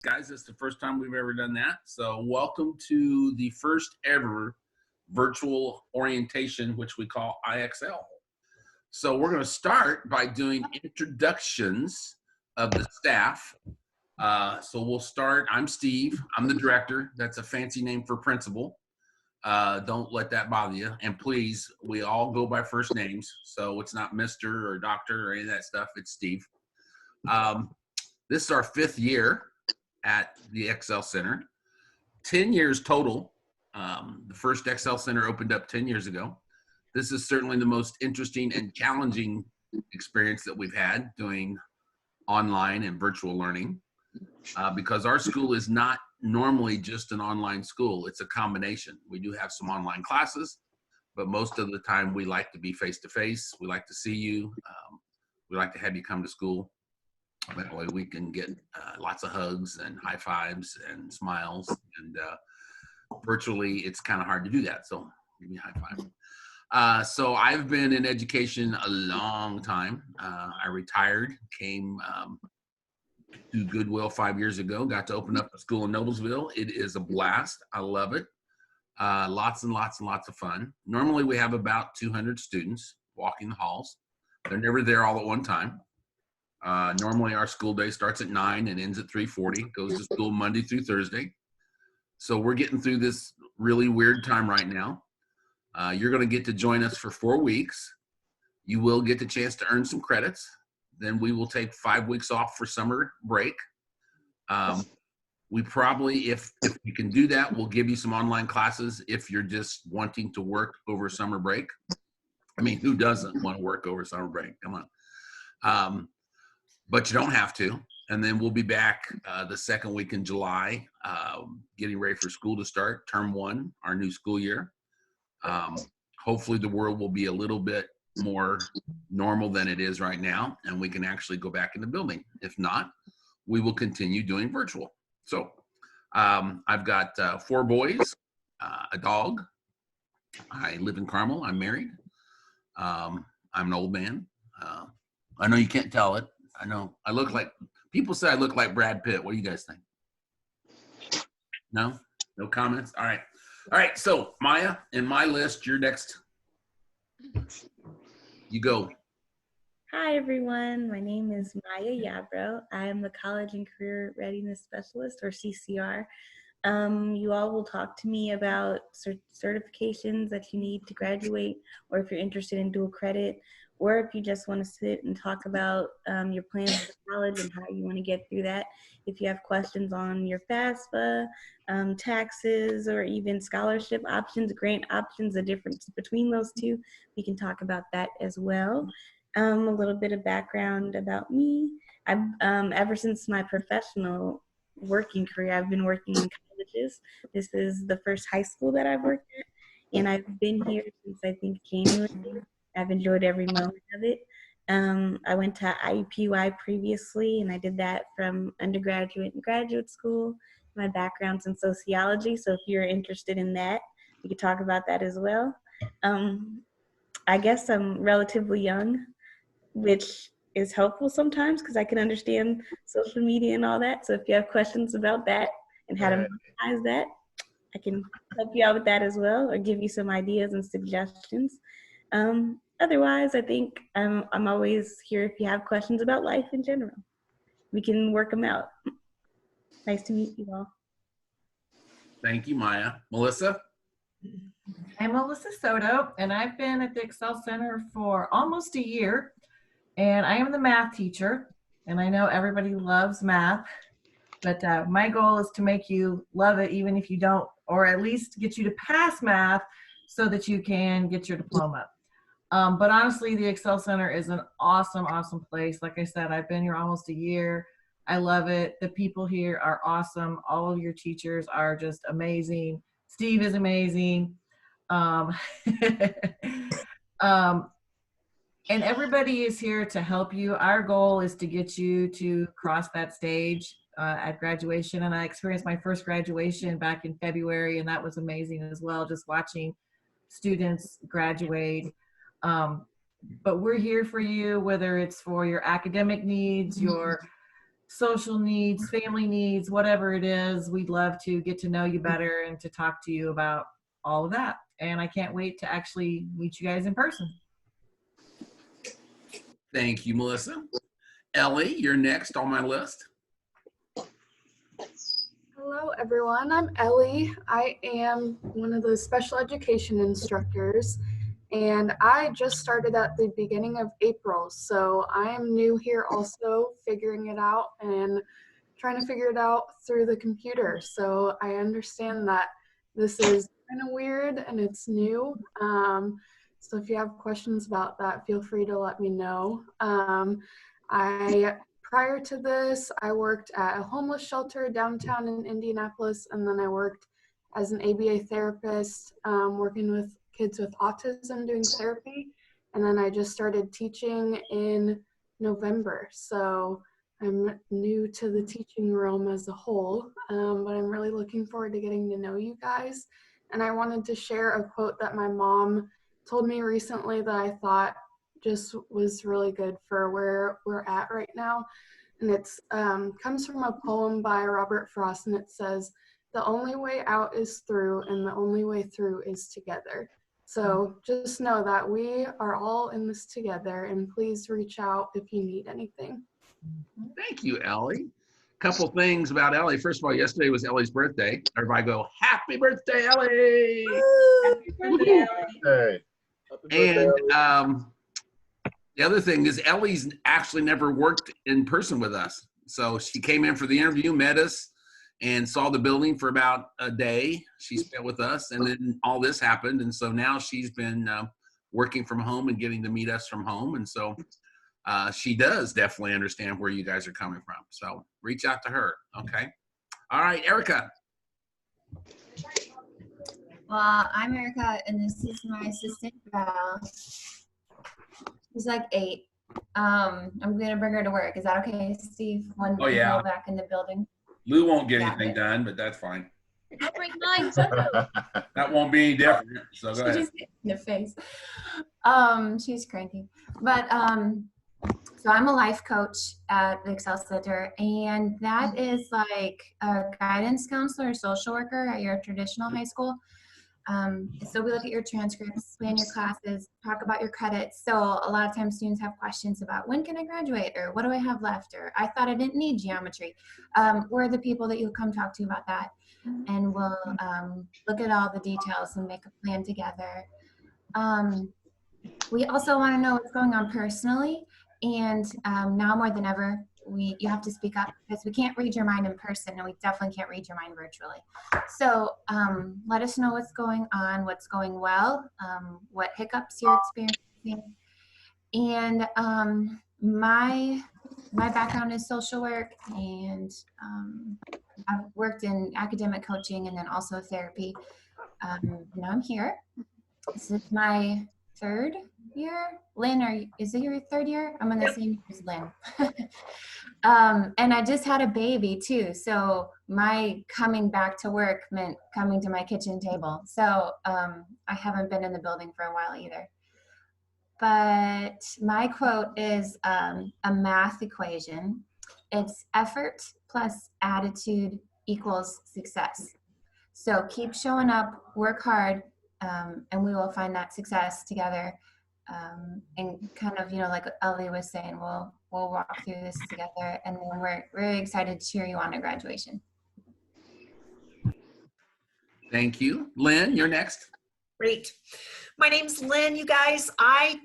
Guys, it's the first time we've ever done that. So welcome to the first ever virtual orientation, which we call iExcel. So we're going to start by doing introductions of the staff. So we'll start. I'm Steve. I'm the director. That's a fancy name for principal. Don't let that bother you. And please, we all go by first names. So it's not Mr. or Doctor or any of that stuff. It's Steve. This is our 5th year at the Excel Center. 10 years total. The first Excel Center opened up 10 years ago. This is certainly the most interesting and challenging experience that we've had doing online and virtual learning because our school is not normally just an online school. It's a combination. We do have some online classes, but most of the time we like to be face-to-face. We like to see you. We like to have you come to school. That way we can get lots of hugs and high fives and smiles. And virtually, it's kind of hard to do that. So give me a high five. So I've been in education a long time. I retired, came to Goodwill 5 years ago, got to open up a school in Noblesville. It is a blast. I love it. Lots and lots and lots of fun. Normally we have about 200 students walking the halls. They're never there all at one time. Normally our school day starts at 9 and ends at 3:40, goes to school Monday through Thursday. So we're getting through this really weird time right now. You're going to get to join us for 4 weeks. You will get the chance to earn some credits. Then we will take 5 weeks off for summer break. We probably, if we can do that, we'll give you some online classes if you're just wanting to work over summer break. I mean, who doesn't want to work over summer break? Come on. But you don't have to. And then we'll be back the second week in July, getting ready for school to start, term 1, our new school year. Hopefully the world will be a little bit more normal than it is right now, and we can actually go back in the building. If not, we will continue doing virtual. So I've got 4 boys, a dog. I live in Carmel. I'm married. I'm an old man. I know you can't tell it. I know I look like, people say I look like Brad Pitt. What do you guys think? No? No comments? All right. All right. So Maya, in my list, you're next. You go. Hi, everyone. My name is Maya Yabro. I am the College and Career Readiness Specialist, or CCR. You all will talk to me about certifications that you need to graduate, or if you're interested in dual credit, or if you just want to sit and talk about your plans for college and how you want to get through that. If you have questions on your FAFSA, taxes, or even scholarship options, grant options, the difference between those two, we can talk about that as well. A little bit of background about me. I've ever since my professional working career, I've been working in colleges. This is the first high school that I've worked at, and I've been here since I think January. I've enjoyed every moment of it. I went to IUPUI previously, and I did that from undergraduate and graduate school. My background's in sociology, so if you're interested in that, we could talk about that as well. I guess I'm relatively young, which is helpful sometimes because I can understand social media and all that. So if you have questions about that and how to monetize that, I can help you out with that as well, or give you some ideas and suggestions. Otherwise, I think I'm always here if you have questions about life in general. We can work them out. Nice to meet you all. Thank you, Maya. Melissa? I'm Melissa Soto, and I've been at the Excel Center for almost a year, and I am the math teacher, and I know everybody loves math, but my goal is to make you love it even if you don't, or at least get you to pass math so that you can get your diploma. But honestly, the Excel Center is an awesome, awesome place. Like I said, I've been here almost a year. I love it. The people here are awesome. All of your teachers are just amazing. Steve is amazing. And everybody is here to help you. Our goal is to get you to cross that stage at graduation. And I experienced my first graduation back in February, and that was amazing as well, just watching students graduate. But we're here for you, whether it's for your academic needs, your social needs, family needs, whatever it is. We'd love to get to know you better and to talk to you about all of that. And I can't wait to actually meet you guys in person. Thank you, Melissa. Ellie, you're next on my list. Hello, everyone. I'm Ellie. I am one of the special education instructors, and I just started at the beginning of April. So I am new here also, figuring it out and trying to figure it out through the computer. So I understand that this is kind of weird and it's new. So if you have questions about that, feel free to let me know. Prior to this, I worked at a homeless shelter downtown in Indianapolis, and then I worked as an ABA therapist, working with kids with autism doing therapy. And then I just started teaching in November. So I'm new to the teaching realm as a whole, but I'm really looking forward to getting to know you guys. And I wanted to share a quote that my mom told me recently that I thought just was really good for where we're at right now. And it's comes from a poem by Robert Frost, and it says, "The only way out is through, and the only way through is together." So just know that we are all in this together, and please reach out if you need anything. Thank you, Ellie. Couple things about Ellie. First of all, yesterday was Ellie's birthday. Everybody go, happy birthday, Ellie! Happy birthday, Ellie. And the other thing is Ellie's actually never worked in person with us. So she came in for the interview, met us, and saw the building for about a day. She spent with us, and then all this happened. And so now she's been working from home and getting to meet us from home. And so she does definitely understand where you guys are coming from. So reach out to her, okay? All right, Erica. Well, I'm Erica, and this is my assistant, Val. She's like 8. I'm gonna bring her to work. Is that okay, Steve? When we go back in the building. Lou won't get anything done, but that's fine. Don't break mine. That won't be any different. So go ahead. Just hit in the face. She's cranky, but so I'm a life coach at the Excel Center, and that is like a guidance counselor or social worker at your traditional high school. So we look at your transcripts, plan your classes, talk about your credits. So a lot of times students have questions about when can I graduate, or what do I have left, or I thought I didn't need geometry. We're the people that you'll come talk to about that, and we'll look at all the details and make a plan together. We also want to know what's going on personally, and now more than ever, you have to speak up, because we can't read your mind in person, and we definitely can't read your mind virtually. So let us know what's going on, what's going well, what hiccups you're experiencing. And my background is social work, and I've worked in academic coaching and then also therapy. Now I'm here. This is my 3rd year. Lynn, is it your 3rd year? I'm in the same year as Lynn. And I just had a baby too. So my coming back to work meant coming to my kitchen table. So I haven't been in the building for a while either. But my quote is a math equation. It's effort plus attitude equals success. So keep showing up, work hard, and we will find that success together. And kind of, like Ellie was saying, we'll walk through this together, and then we're really excited to cheer you on at graduation. Thank you. Lynn, you're next. Great. My name's Lynn, you guys. I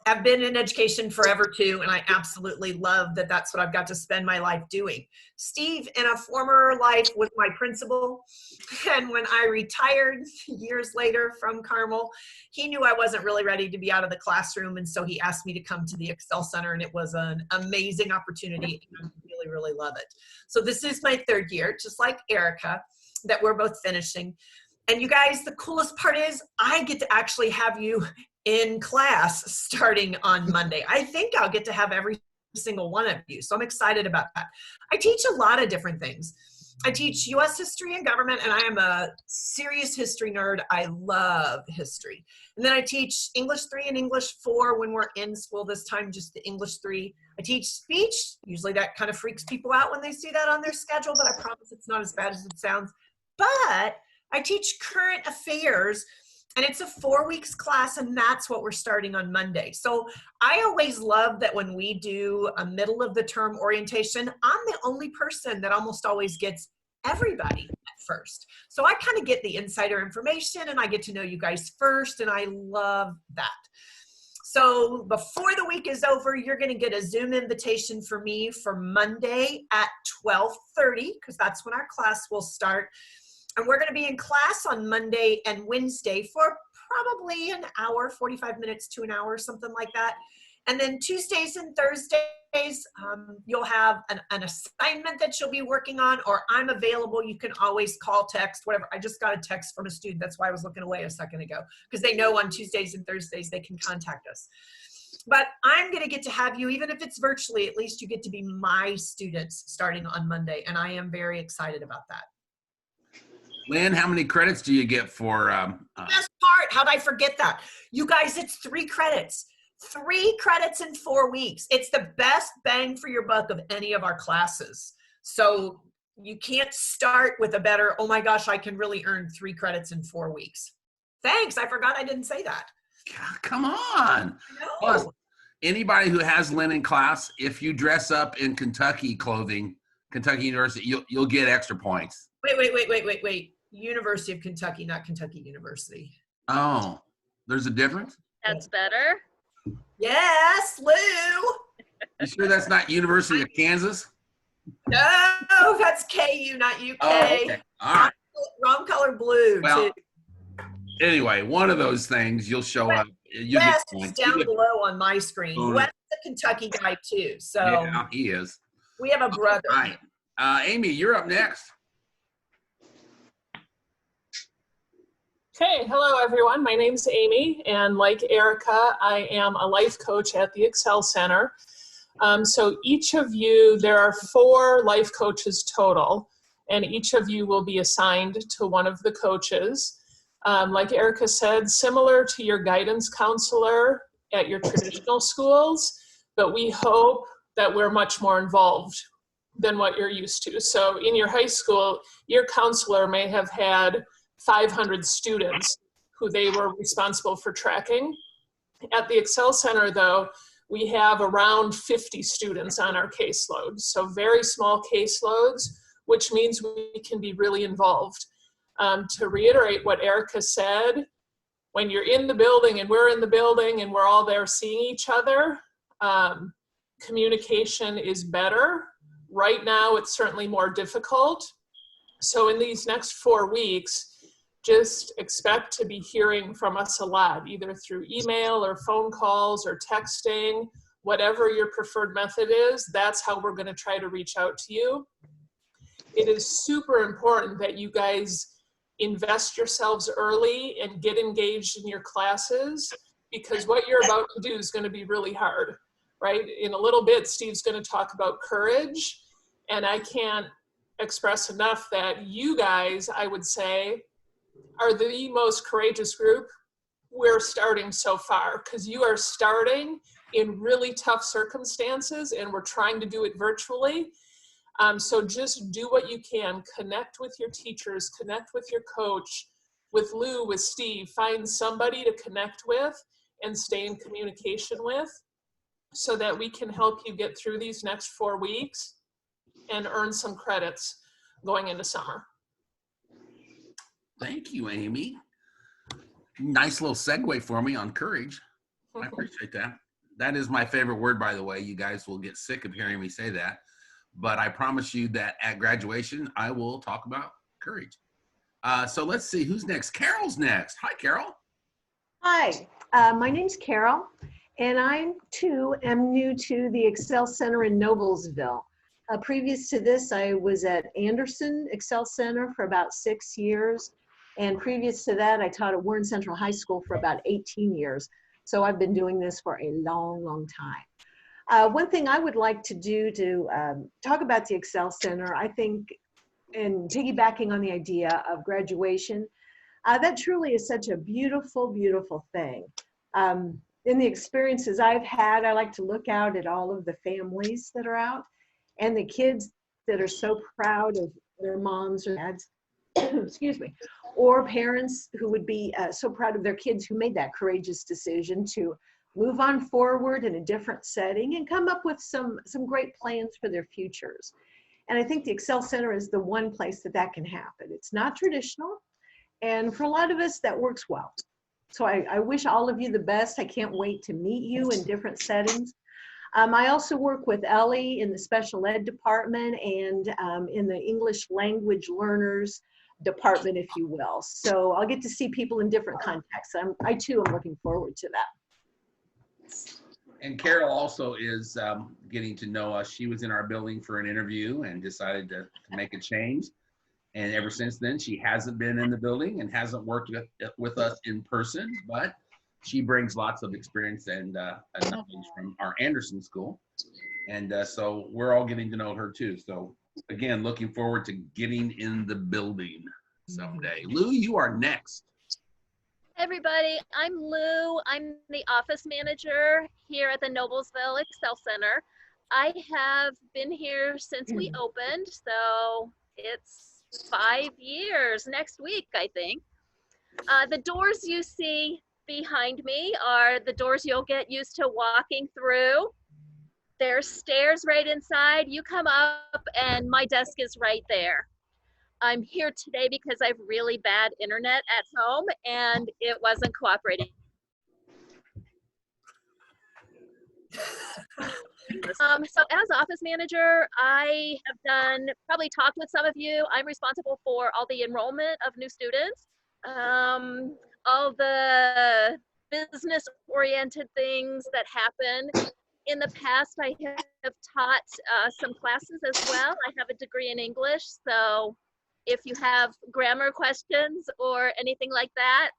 have been in education forever too, and I absolutely love that that's what I've got to spend my life doing. Steve, in a former life, was my principal, and when I retired years later from Carmel, he knew I wasn't really ready to be out of the classroom, and so he asked me to come to the Excel Center, and it was an amazing opportunity, and I really, really love it. So this is my 3rd year, just like Erica, that we're both finishing. And you guys, the coolest part is I get to actually have you in class starting on Monday. I think I'll get to have every single one of you. So I'm excited about that. I teach a lot of different things. I teach U.S. history and government, and I am a serious history nerd. I love history. And then I teach English 3 and English 4 when we're in school, this time just the English 3. I teach speech. Usually that kind of freaks people out when they see that on their schedule, but I promise it's not as bad as it sounds. But I teach current affairs, and it's a 4 weeks class, and that's what we're starting on Monday. So I always love that when we do a middle of the term orientation, I'm the only person that almost always gets everybody at first. So I kind of get the insider information, and I get to know you guys first, and I love that. So before the week is over, you're going to get a Zoom invitation for me for Monday at 12:30, because that's when our class will start. And we're going to be in class on Monday and Wednesday for probably an hour, 45 minutes to an hour, something like that. And then Tuesdays and Thursdays, you'll have an assignment that you'll be working on, or I'm available. You can always call, text, whatever. I just got a text from a student. That's why I was looking away a second ago, because they know on Tuesdays and Thursdays they can contact us. But I'm going to get to have you, even if it's virtually, at least you get to be my students starting on Monday. And I am very excited about that. Lynn, how many credits do you get for? Best part, how'd I forget that? You guys, it's 3 credits. 3 credits in 4 weeks. It's the best bang for your buck of any of our classes. So you can't start with a better, oh my gosh, I can really earn 3 credits in 4 weeks. Thanks, I forgot I didn't say that. Come on. Plus, anybody who has Lynn in class, if you dress up in Kentucky clothing, Kentucky University, you'll get extra points. Wait. University of Kentucky, not Kentucky University. Oh, there's a difference? That's better. Yes, Lou. You sure that's not University of Kansas? No, that's KU, not UK. Oh, okay. All right. Wrong color blue, Well, too. anyway, one of those things, you'll show up. You West get is points. down below on my screen. Bonus. West is a Kentucky guy, too. So Yeah, he is. we have a brother. All right. Amy, you're up next. Okay, hello everyone. My name's Amy, and like Erica, I am a life coach at the iExcel Center. So each of you, there are 4 life coaches total, and each of you will be assigned to one of the coaches. Like Erica said, similar to your guidance counselor at your traditional schools, but we hope that we're much more involved than what you're used to. So in your high school, your counselor may have had 500 students who they were responsible for tracking. At the iExcel Center, though, we have around 50 students on our caseload. So very small caseloads, which means we can be really involved. To reiterate what Erica said, when you're in the building and we're in the building and we're all there seeing each other, communication is better. Right now, it's certainly more difficult. So in these next 4 weeks, just expect to be hearing from us a lot, either through email or phone calls or texting, whatever your preferred method is, that's how we're going to try to reach out to you. It is super important that you guys invest yourselves early and get engaged in your classes, because what you're about to do is going to be really hard, right? In a little bit, Steve's going to talk about courage, and I can't express enough that you guys, I would say, are the most courageous group we're starting so far, because you are starting in really tough circumstances and we're trying to do it virtually. So just do what you can. Connect with your teachers, connect with your coach, with Lou, with Steve. Find somebody to connect with and stay in communication with so that we can help you get through these next 4 weeks and earn some credits going into summer. Thank you, Amy. Nice little segue for me on courage. I appreciate that. That is my favorite word, by the way. You guys will get sick of hearing me say that. But I promise you that at graduation, I will talk about courage. So let's see, who's next? Carol's next. Hi, Carol. Hi, my name's Carol, and I too am new to the iExcel Center in Noblesville. Previous to this, I was at Anderson iExcel Center for about 6 years. And previous to that, I taught at Warren Central High School for about 18 years. So I've been doing this for a long, long time. One thing I would like to do to talk about the iExcel Center, I think and piggybacking on the idea of graduation, that truly is such a beautiful, beautiful thing. In the experiences I've had, I like to look out at all of the families that are out and the kids that are so proud of their moms or dads, excuse me, or parents who would be so proud of their kids who made that courageous decision to move on forward in a different setting and come up with some great plans for their futures. And I think the Excel Center is the one place that that can happen. It's not traditional, and for a lot of us, that works well. So I wish all of you the best. I can't wait to meet you in different settings. I also work with Ellie in the special ed department and in the English language learners department, if you will. So I'll get to see people in different contexts. I too am looking forward to that. And Carol also is getting to know us. She was in our building for an interview and decided to make a change. And ever since then, she hasn't been in the building and hasn't worked with us in person, but she brings lots of experience and knowledge from our Anderson school. And so we're all getting to know her too. So again, looking forward to getting in the building someday. Lou, you are next. Everybody, I'm Lou. I'm the office manager here at the Noblesville Excel Center. I have been here since we opened, so it's 5 years next week, I think. The doors you see behind me are the doors you'll get used to walking through. There's stairs right inside. You come up and my desk is right there. I'm here today because I have really bad internet at home and it wasn't cooperating. So as office manager, I have probably talked with some of you. I'm responsible for all the enrollment of new students, all the business oriented things that happen. In the past, I have taught some classes as well. I have a degree in English, so if you have grammar questions or anything like that,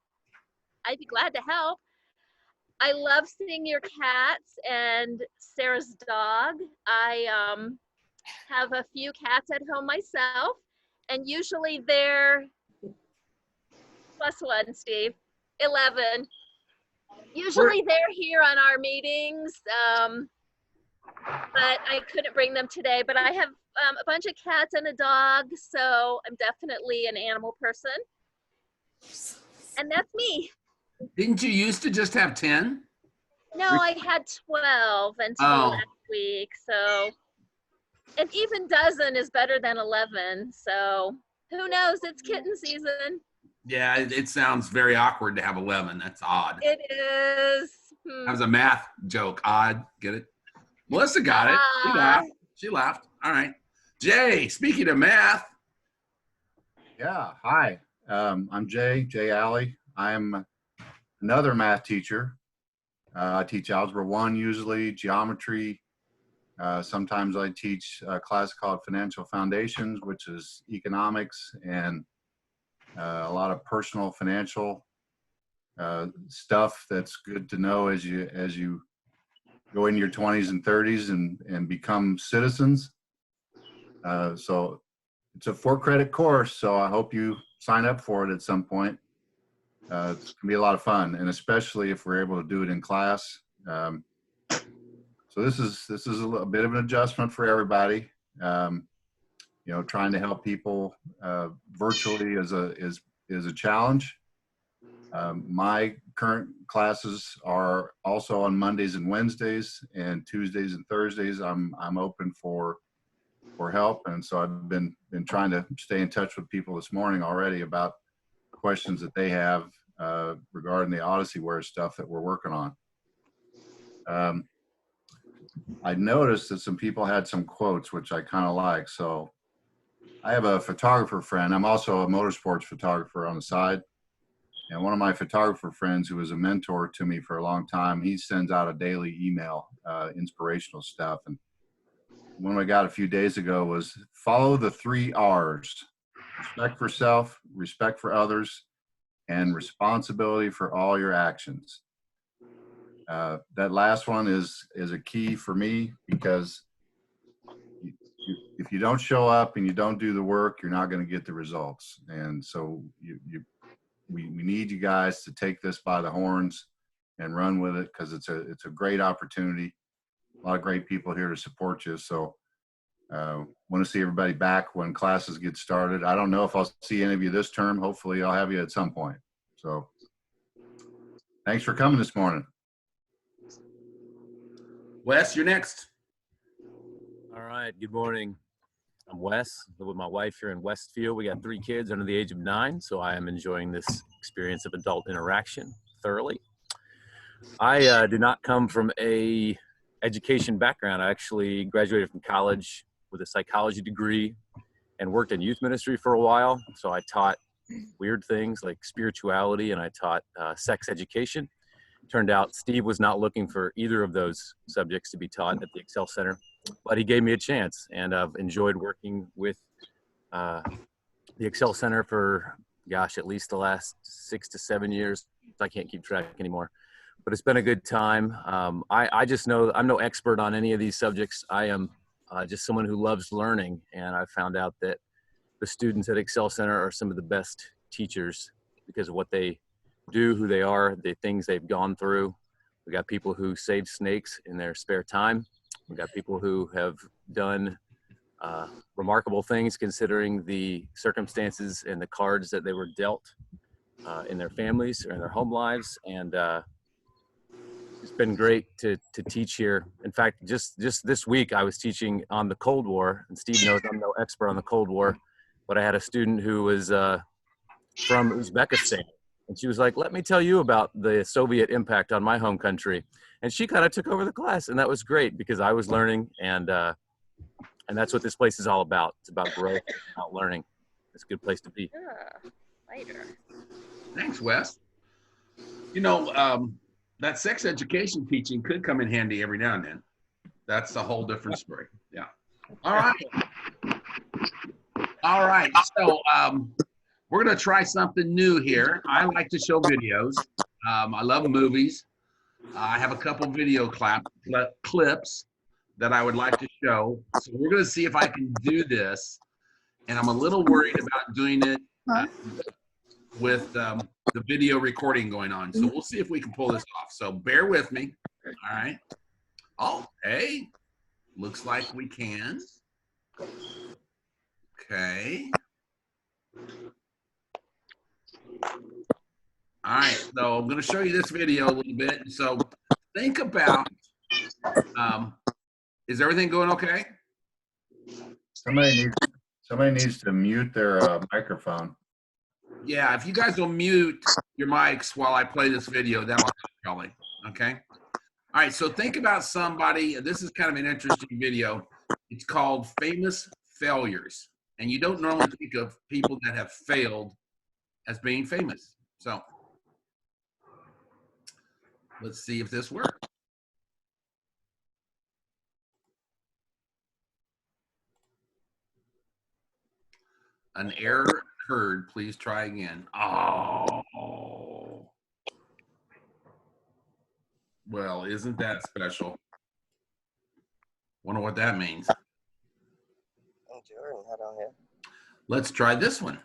I'd be glad to help. I love seeing your cats and Sarah's dog. I have a few cats at home myself, and usually they're +1, Steve, 11. Usually they're here on our meetings, but I couldn't bring them today. But I have a bunch of cats and a dog, so I'm definitely an animal person. And that's me. Didn't you used to just have 10? No, I had 12 until last week. So an even dozen is better than 11. So who knows? It's kitten season. Yeah, it sounds very awkward to have 11. That's odd. It is. That was a math joke. Odd. Get it? Melissa got it. She laughed. She laughed. All right. Jay, speaking of math. Yeah. Hi. I'm Jay Alley. I'm another math teacher. I teach Algebra 1 usually, geometry. Sometimes I teach a class called Financial Foundations, which is economics and a lot of personal financial stuff that's good to know as you go in your 20s and 30s and become citizens. So it's a 4-credit course, so I hope you sign up for it at some point. It's going to be a lot of fun, and especially if we're able to do it in class. So this is a bit of an adjustment for everybody. You know, trying to help people virtually is a challenge. My current classes are also on Mondays and Wednesdays, and Tuesdays and Thursdays I'm open for help, and so I've been trying to stay in touch with people this morning already about questions that they have regarding the OdysseyWare stuff that we're working on. I noticed that some people had some quotes, which I kind of like. So I have a photographer friend. I'm also a motorsports photographer on the side. And one of my photographer friends who was a mentor to me for a long time, he sends out a daily email, inspirational stuff. And one I got a few days ago was follow the 3 R's: respect for self, respect for others, and responsibility for all your actions. That last one is a key for me because if you don't show up and you don't do the work, you're not going to get the results. And so we need you guys to take this by the horns and run with it, because it's a great opportunity. A lot of great people here to support you. So want to see everybody back when classes get started. I don't know if I'll see any of you this term. Hopefully I'll have you at some point. So thanks for coming this morning. Wes, you're next. All right, good morning. I'm Wes. I live with my wife here in Westfield. We got 3 kids under the age of 9, so I am enjoying this experience of adult interaction thoroughly. I did not come from a education background. I actually graduated from college with a psychology degree and worked in youth ministry for a while. So I taught weird things like spirituality, and I taught sex education. Turned out Steve was not looking for either of those subjects to be taught at the Excel Center, but he gave me a chance, and I've enjoyed working with the Excel Center for, gosh, at least the last 6 to 7 years. I can't keep track anymore, but it's been a good time. I just know I'm no expert on any of these subjects. I am just someone who loves learning, and I found out that the students at Excel Center are some of the best teachers because of what they do, who they are, the things they've gone through. We got people who save snakes in their spare time. We got people who have done remarkable things considering the circumstances and the cards that they were dealt in their families or in their home lives. And it's been great to teach here. In fact, just this week I was teaching on the Cold War, and Steve knows I'm no expert on the Cold War, but I had a student who was from Uzbekistan. And she was like, let me tell you about the Soviet impact on my home country. And she kind of took over the class, and that was great because I was learning, and that's what this place is all about. It's about growth, about learning. It's a good place to be. Yeah, later. Thanks, Wes. You know, that sex education teaching could come in handy every now and then. That's a whole different story. Yeah. All right. All right. So we're going to try something new here. I like to show videos. I love movies. I have a couple video clips that I would like to show. So we're going to see if I can do this. And I'm a little worried about doing it with the video recording going on. So we'll see if we can pull this off. So bear with me. All right. Oh, hey. Looks like we can. Okay. All right, so I'm going to show you this video a little bit. So think about, is everything going okay? Somebody needs to mute their microphone. Yeah, if you guys will mute your mics while I play this video, that'll help, Kelly. Okay? All right, so think about somebody. This is kind of an interesting video. It's called Famous Failures. And you don't normally think of people that have failed as being famous. So let's see if this works. An error occurred. Please try again. Oh. Well, isn't that special? Wonder what that means. Let's try this one.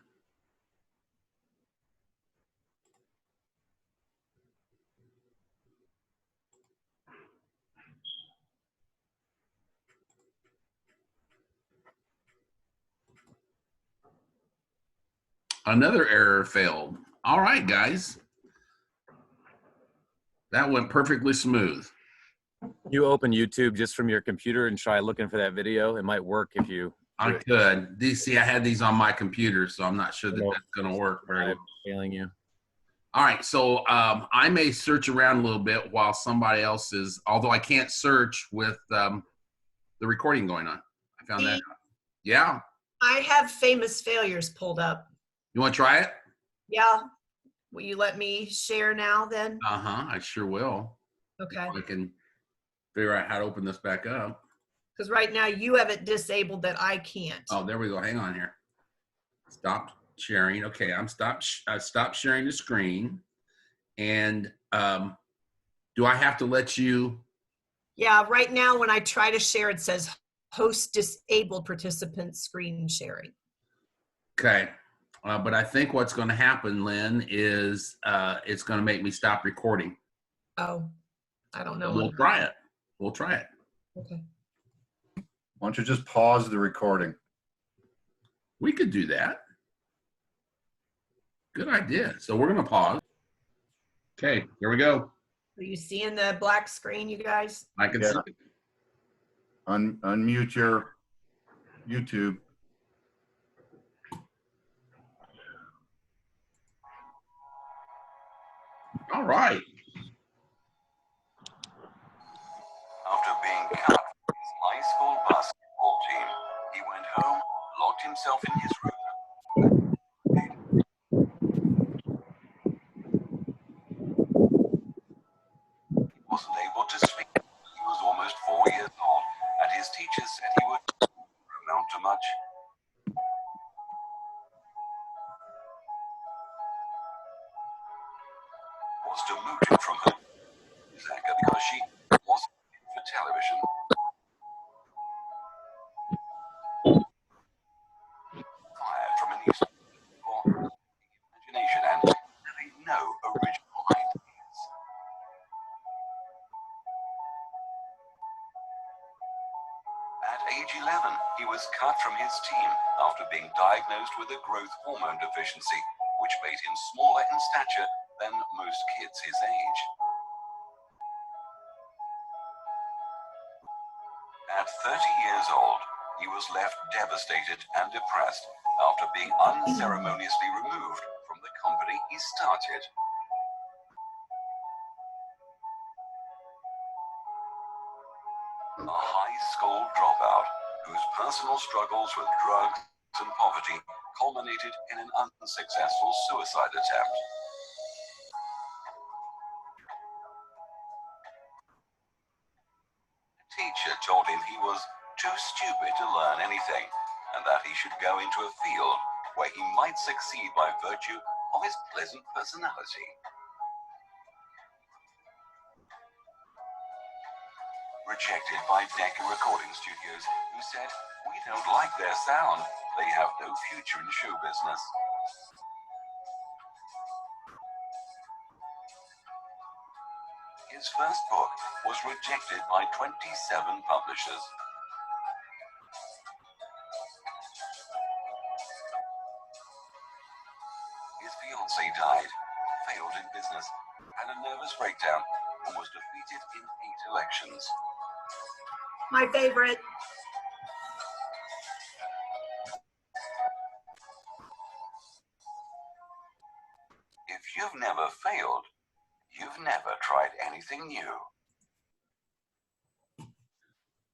Another error failed. All right, guys. That went perfectly smooth. You open YouTube just from your computer and try looking for that video. It might work if you. I could. See, I had these on my computer, so I'm not sure that that's going to work very well. Failing you. All right, so I may search around a little bit while somebody else is, although I can't search with the recording going on. I found that out. Yeah. I have Famous Failures pulled up. You want to try it? Yeah. Will you let me share now then? Uh-huh, I sure will. Okay. I can figure out how to open this back up. Because right now you have it disabled that I can't. Oh, there we go. Hang on here. Stop sharing. Okay, I stopped sharing the screen. And do I have to let you? Yeah, right now when I try to share, it says host disabled participant screen sharing. Okay. But I think what's going to happen, Lynn, is it's going to make me stop recording. Oh, I don't know. We'll try it. We'll try it. Okay. Why don't you just pause the recording? We could do that. Good idea. So we're going to pause. Okay, here we go. Are you seeing the black screen, you guys? I can Yeah. see it. Unmute your YouTube. All right. After being cut from his high school basketball team, he went home, locked himself in his room. He wasn't able to speak. He was almost 4 years old, and his teacher said he would amount to much. Was demoted from her Zaka because she wasn't fit for television. Fired from an East for imagination and having no original ideas. At age 11, he was cut from his team after being diagnosed with a growth hormone deficiency, which made him smaller in stature than most kids his age. At 30 years old, he was left devastated and depressed after being unceremoniously removed from the company he started. A high school dropout whose personal struggles with drugs and poverty culminated in an unsuccessful suicide attempt. A teacher told him he was too stupid to learn anything and that he should go into a field where he might succeed by virtue of his pleasant personality. Rejected by Decca Recording Studios, who said, "We don't like their sound. They have no future in show business." His first book was rejected by 27 publishers. His fiancée died, failed in business, had a nervous breakdown, and was defeated in 8 elections. My favorite. If you've never failed, you've never tried anything new.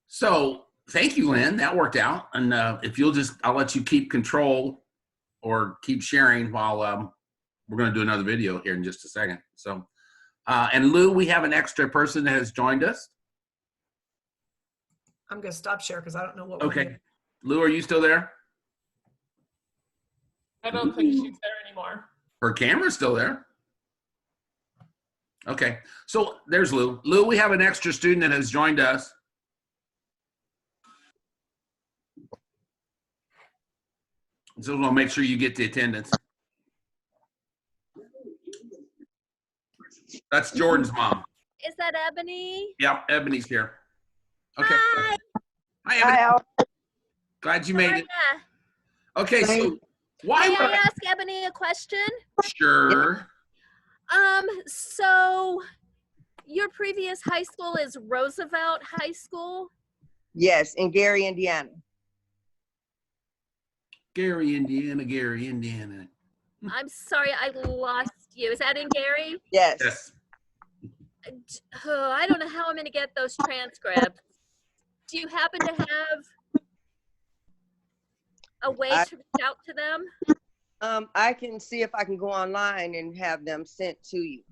So thank you, Lynn. That worked out. And if you'll just, I'll let you keep control or keep sharing while we're going to do another video here in just a second. So, and Lou, we have an extra person that has joined us. I'm going to stop share because I don't know what we're Okay. doing. Lou, are you still there? I don't think she's there anymore. Her camera's still there. Okay. So there's Lou. Lou, we have an extra student that has joined us. So we'll make sure you get the attendance. That's Jordan's mom. Is that Ebony? Yep, Ebony's here. Okay. Hi. Hi, Ebony. Glad you made it. Yeah. Okay, so why May I would ask Ebony a question? Sure. So your previous high school is Roosevelt High School? Yes, in Gary, Indiana. Gary, Indiana. I'm sorry, I lost you. Is that in Gary? Yes. Yes. Oh, I don't know how I'm going to get those transcripts. Do you happen to have a way to reach out to them? I can see if I can go online and have them sent to you.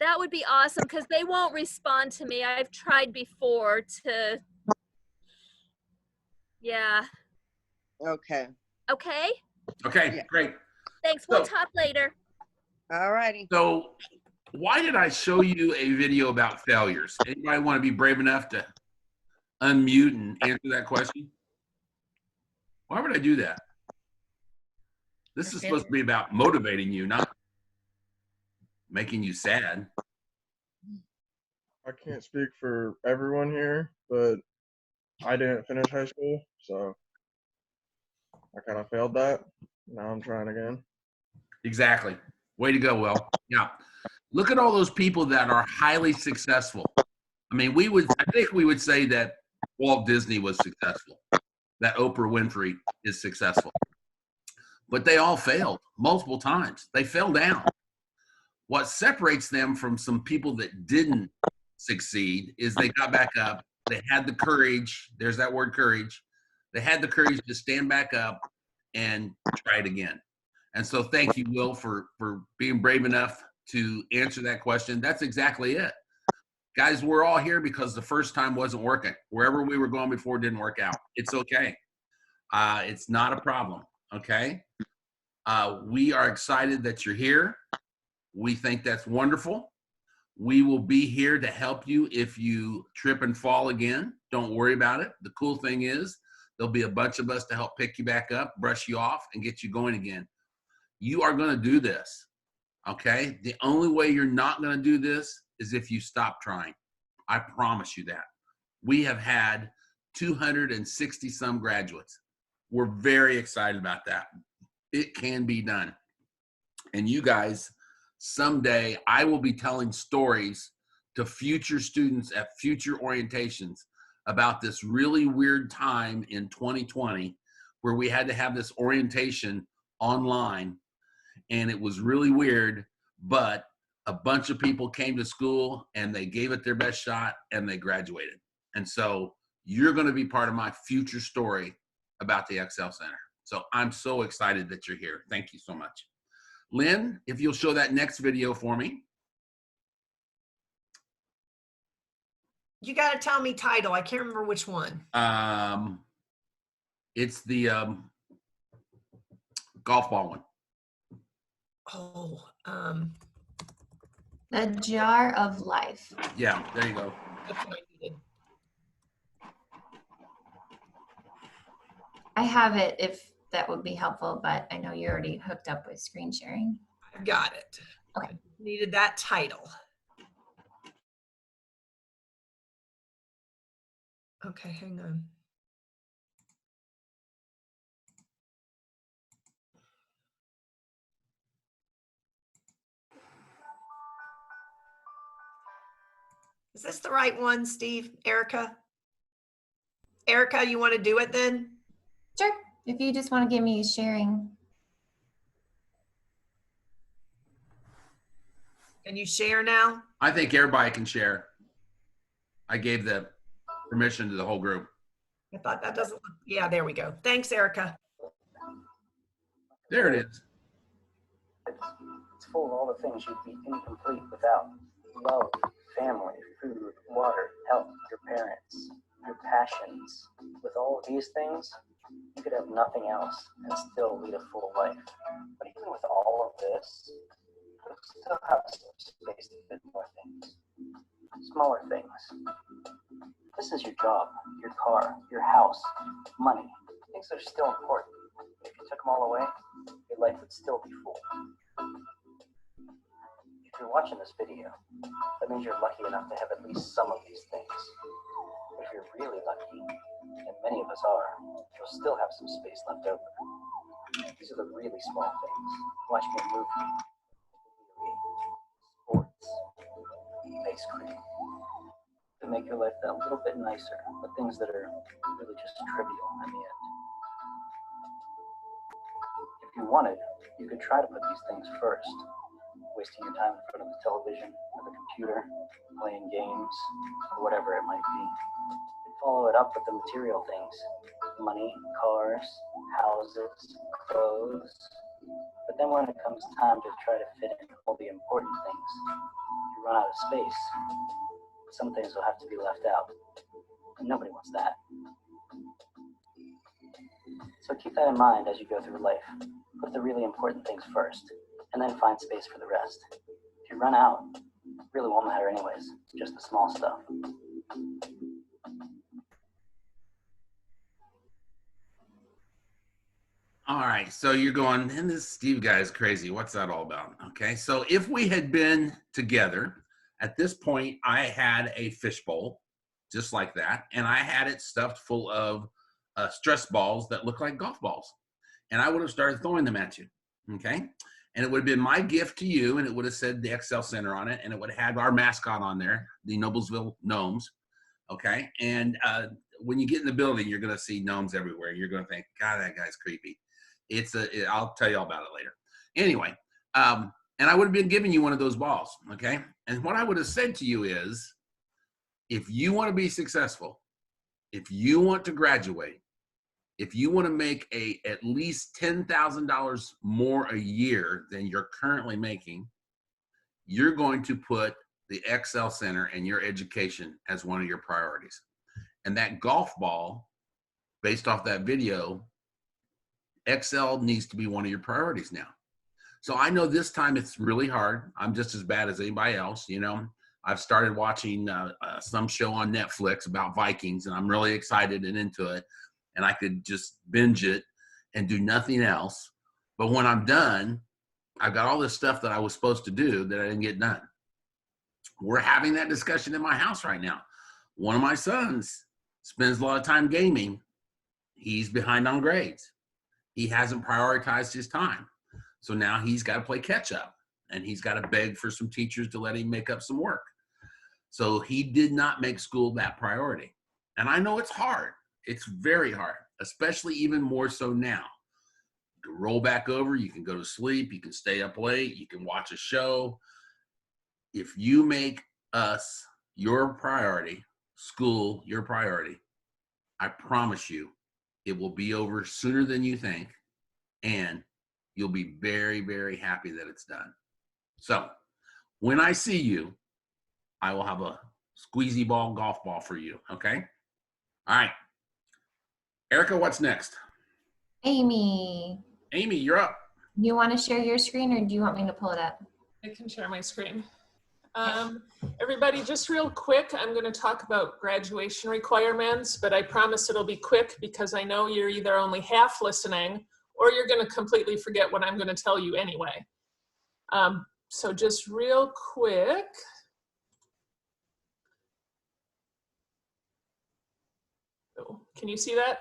That would be awesome because they won't respond to me. I've tried before to, yeah. Okay. Okay? Okay, Yeah. great. Thanks. We'll So- talk later. All righty. So why did I show you a video about failures? Anybody want to be brave enough to unmute and answer that question? Why would I do that? This is supposed to be about motivating you, not making you sad. I can't speak for everyone here, but I didn't finish high school, so I kind of failed that. Now I'm trying again. Exactly. Way to go, Will. Yeah. Look at all those people that are highly successful. I mean, I think we would say that Walt Disney was successful, that Oprah Winfrey is successful. But they all failed multiple times. They fell down. What separates them from some people that didn't succeed is they got back up. They had the courage. There's that word, courage. They had the courage to stand back up and try it again. And so thank you, Will, for being brave enough to answer that question. That's exactly it. Guys, we're all here because the first time wasn't working. Wherever we were going before didn't work out. It's okay. It's not a problem, okay? We are excited that you're here. We think that's wonderful. We will be here to help you if you trip and fall again. Don't worry about it. The cool thing is there'll be a bunch of us to help pick you back up, brush you off, and get you going again. You are going to do this, okay? The only way you're not going to do this is if you stop trying. I promise you that. We have had 260 some graduates. We're very excited about that. It can be done. And you guys, someday I will be telling stories to future students at future orientations about this really weird time in 2020 where we had to have this orientation online. And it was really weird, but a bunch of people came to school and they gave it their best shot and they graduated. And so you're going to be part of my future story about the Excel Center. So I'm so excited that you're here. Thank you so much. Lynn, if you'll show that next video for me. You got to tell me title. I can't remember which one. It's the golf ball one. Oh, The Jar of Life. Yeah, there you go. that's what I needed. I have it if that would be helpful, but I know you're already hooked up with screen sharing. I've got it. Okay. I needed that title. Okay, hang on. Is this the right one, Steve? Erica? Erica, you want to do it then? Sure. If you just want to give me sharing. Can you share now? I think everybody can share. I gave the permission to the whole group. I thought that doesn't look, yeah, there we go. Thanks, Erica. There it is. It's full of all the things you'd be incomplete without. Love, family, food, water, health, your parents, your passions. With all of these things, you could have nothing else and still lead a full life. But even with all of this, you'll still have some space to fit more things. Smaller things. This is your job, your car, your house, money. Things that are still important. If you took them all away, your life would still be full. If you're watching this video, that means you're lucky enough to have at least some of these things. But if you're really lucky, and many of us are, you'll still have some space left over. These are the really small things. Watching a movie, sports, ice cream. To make your life that little bit nicer, but things that are really just trivial in the end. If you wanted, you could try to put these things first, wasting your time in front of the television or the computer, playing games, or whatever it might be. And follow it up with the material things, money, cars, houses, clothes. But then when it comes time to try to fit in all the important things, you run out of space. Some things will have to be left out, and nobody wants that. So keep that in mind as you go through life. Put the really important things first, and then find space for the rest. If you run out, it really won't matter anyways, just the small stuff. All right, so you're going, and this Steve guy is crazy. What's that all about? Okay, so if we had been together, at this point, I had a fishbowl, just like that, and I had it stuffed full of stress balls that look like golf balls, and I would have started throwing them at you, okay? And it would have been my gift to you, and it would have said the Excel Center on it, and it would have had our mascot on there, the Noblesville Gnomes, okay? And when you get in the building, you're gonna see gnomes everywhere. You're gonna think, God, that guy's creepy. I'll tell you all about it later. Anyway, and I would have been giving you one of those balls, okay? And what I would have said to you is, if you want to be successful, if you want to graduate, if you want to make at least $10,000 more a year than you're currently making, you're going to put the Excel Center and your education as one of your priorities. And that golf ball, based off that video, Excel needs to be one of your priorities now. So I know this time it's really hard. I'm just as bad as anybody else. You know, I've started watching some show on Netflix about Vikings, and I'm really excited and into it. And I could just binge it and do nothing else. But when I'm done, I've got all this stuff that I was supposed to do that I didn't get done. We're having that discussion in my house right now. One of my sons spends a lot of time gaming. He's behind on grades. He hasn't prioritized his time. So now he's got to play catch up, and he's got to beg for some teachers to let him make up some work. So he did not make school that priority. And I know it's hard. It's very hard, especially even more so now. You can roll back over, you can go to sleep, you can stay up late, you can watch a show. If you make us your priority, school your priority, I promise you it will be over sooner than you think, and you'll be very, very happy that it's done. So when I see you, I will have a squeezy ball golf ball for you, okay? All right. Erica, what's next? Amy. Amy, you're up. You want to share your screen, or do you want me to pull it up? I can share my screen. Everybody, just real quick, I'm going to talk about graduation requirements, but I promise it'll be quick because I know you're either only half listening or you're going to completely forget what I'm going to tell you anyway. So just real quick. Oh, can you see that?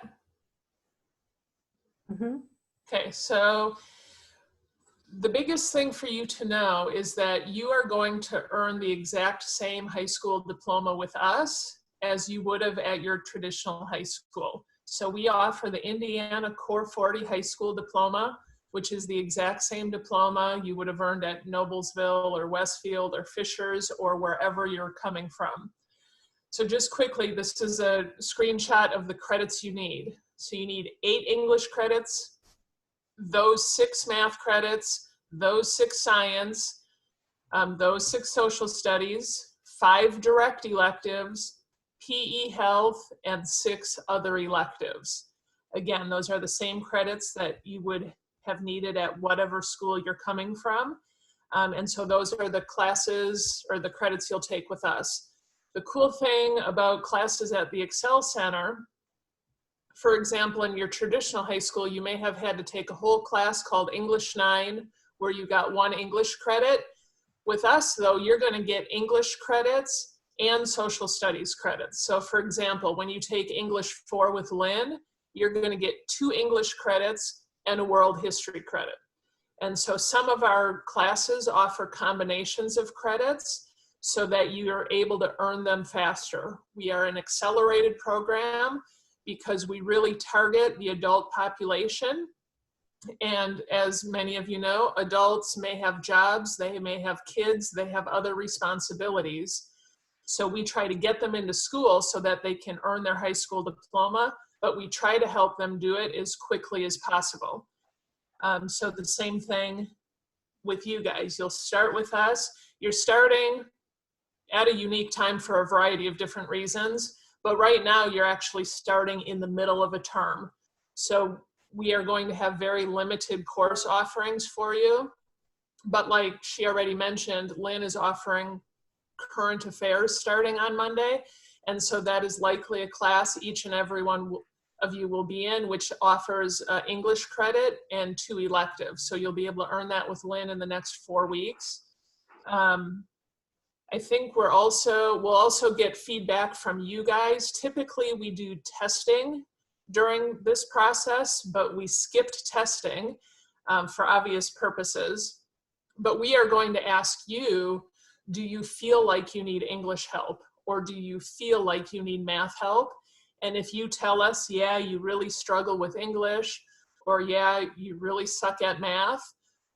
Mm-hmm. Okay, so the biggest thing for you to know is that you are going to earn the exact same high school diploma with us as you would have at your traditional high school. So we offer the Indiana Core 40 High School Diploma, which is the exact same diploma you would have earned at Noblesville or Westfield or Fishers or wherever you're coming from. So just quickly, this is a screenshot of the credits you need. So you need 8 English credits, those 6 math credits, those 6 science, those 6 social studies, 5 direct electives, PE health, and 6 other electives. Again, those are the same credits that you would have needed at whatever school you're coming from. And so those are the classes or the credits you'll take with us. The cool thing about classes at the Excel Center, for example, in your traditional high school, you may have had to take a whole class called English 9, where you got 1 English credit. With us, though, you're going to get English credits and social studies credits. So, for example, when you take English 4 with Lynn, you're going to get 2 English credits and a world history credit. And so some of our classes offer combinations of credits so that you are able to earn them faster. We are an accelerated program because we really target the adult population. And as many of you know, adults may have jobs, they may have kids, they have other responsibilities. So we try to get them into school so that they can earn their high school diploma, but we try to help them do it as quickly as possible. So the same thing with you guys. You'll start with us. You're starting at a unique time for a variety of different reasons. But right now, you're actually starting in the middle of a term. So we are going to have very limited course offerings for you. But like she already mentioned, Lynn is offering current affairs starting on Monday. And so that is likely a class each and every one of you will be in, which offers English credit and 2 electives. So you'll be able to earn that with Lynn in the next 4 weeks. I think we'll also get feedback from you guys. Typically we do testing during this process, but we skipped testing for obvious purposes. But we are going to ask you, do you feel like you need English help? Or do you feel like you need math help? And if you tell us, yeah, you really struggle with English, or yeah, you really suck at math,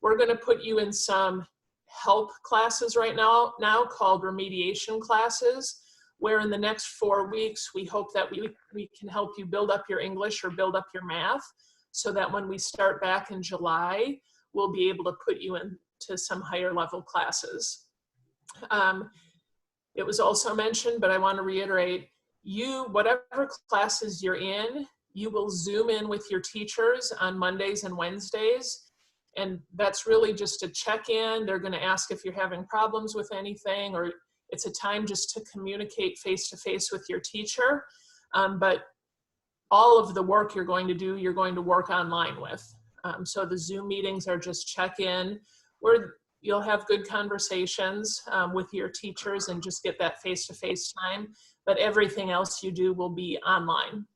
we're gonna put you in some help classes right now called remediation classes, where in the next 4 weeks, we hope that we can help you build up your English or build up your math, so that when we start back in July, we'll be able to put you into some higher level classes. It was also mentioned, but I want to reiterate, whatever classes you're in, you will Zoom in with your teachers on Mondays and Wednesdays. And that's really just a check-in. They're going to ask if you're having problems with anything, or it's a time just to communicate face-to-face with your teacher. But all of the work you're going to do, you're going to work online with. So the Zoom meetings are just check-in, where you'll have good conversations with your teachers and just get that face-to-face time. But everything else you do will be online.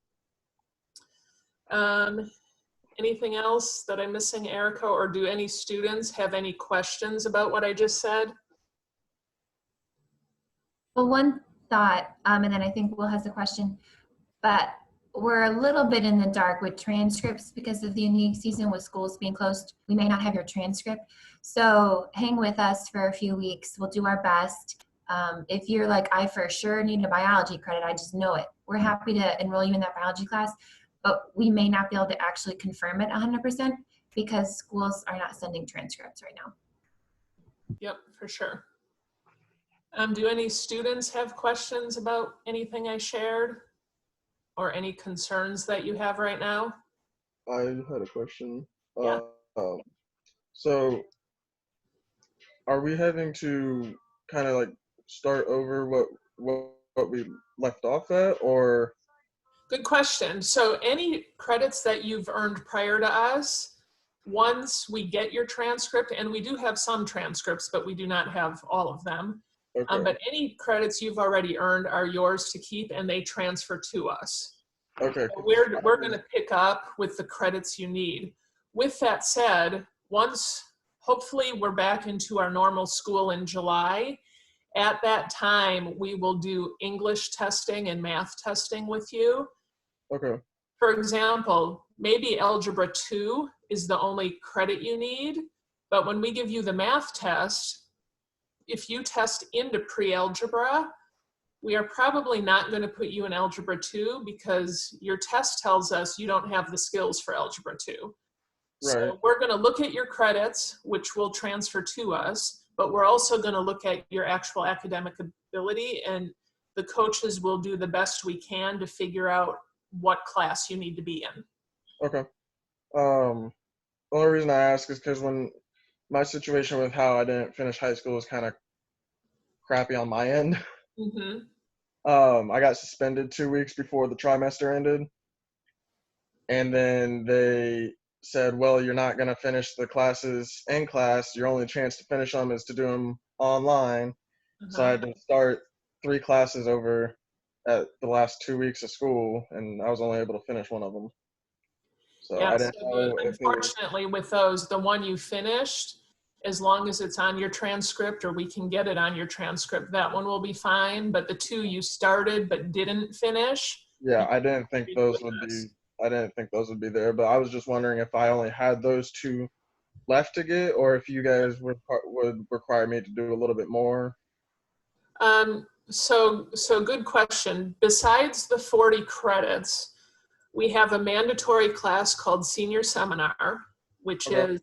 Anything else that I'm missing, Erica, or do any students have any questions about what I just said? Well, one thought, and then I think Will has a question, but we're a little bit in the dark with transcripts because of the unique season with schools being closed. We may not have your transcript. So hang with us for a few weeks. We'll do our best. If you're like, I for sure need a biology credit, I just know it. We're happy to enroll you in that biology class, but we may not be able to actually confirm it 100% because schools are not sending transcripts right now. Yep, for sure. Do any students have questions about anything I shared or any concerns that you have right now? I had a question. Yeah. So are we having to kind of like start over what we left off at, or? Good question. So any credits that you've earned prior to us, once we get your transcript, and we do have some transcripts, but we do not have all of them. Okay. But any credits you've already earned are yours to keep, and they transfer to us. Okay. So we're going to pick up with the credits you need. With that said, once hopefully we're back into our normal school in July, at that time we will do English testing and math testing with you. Okay. For example, maybe Algebra 2 is the only credit you need, but when we give you the math test, if you test into pre-algebra, we are probably not going to put you in Algebra 2 because your test tells us you don't have the skills for Algebra 2. Right. So we're going to look at your credits, which will transfer to us, but we're also going to look at your actual academic ability, and the coaches will do the best we can to figure out what class you need to be in. Okay. The only reason I ask is because when my situation with how I didn't finish high school was kind of crappy on my end. Mm-hmm. I got suspended 2 weeks before the trimester ended. And then they said, well, you're not going to finish the classes in class. Your only chance to finish them is to do them online. Uh-huh. So I had to start 3 classes over at the last 2 weeks of school, and I was only able to finish one of them. So Yeah, I didn't know if it was, unfortunately with those, the one you finished, as long as it's on your transcript or we can get it on your transcript, that one will be fine. But the 2 you started but didn't finish. yeah, I didn't think those would be there, but I was just wondering if I only had those 2 left to get, or if you guys would require me to do a little bit more. So good question. Besides the 40 credits, we have a mandatory class called Senior Seminar, which Okay. is,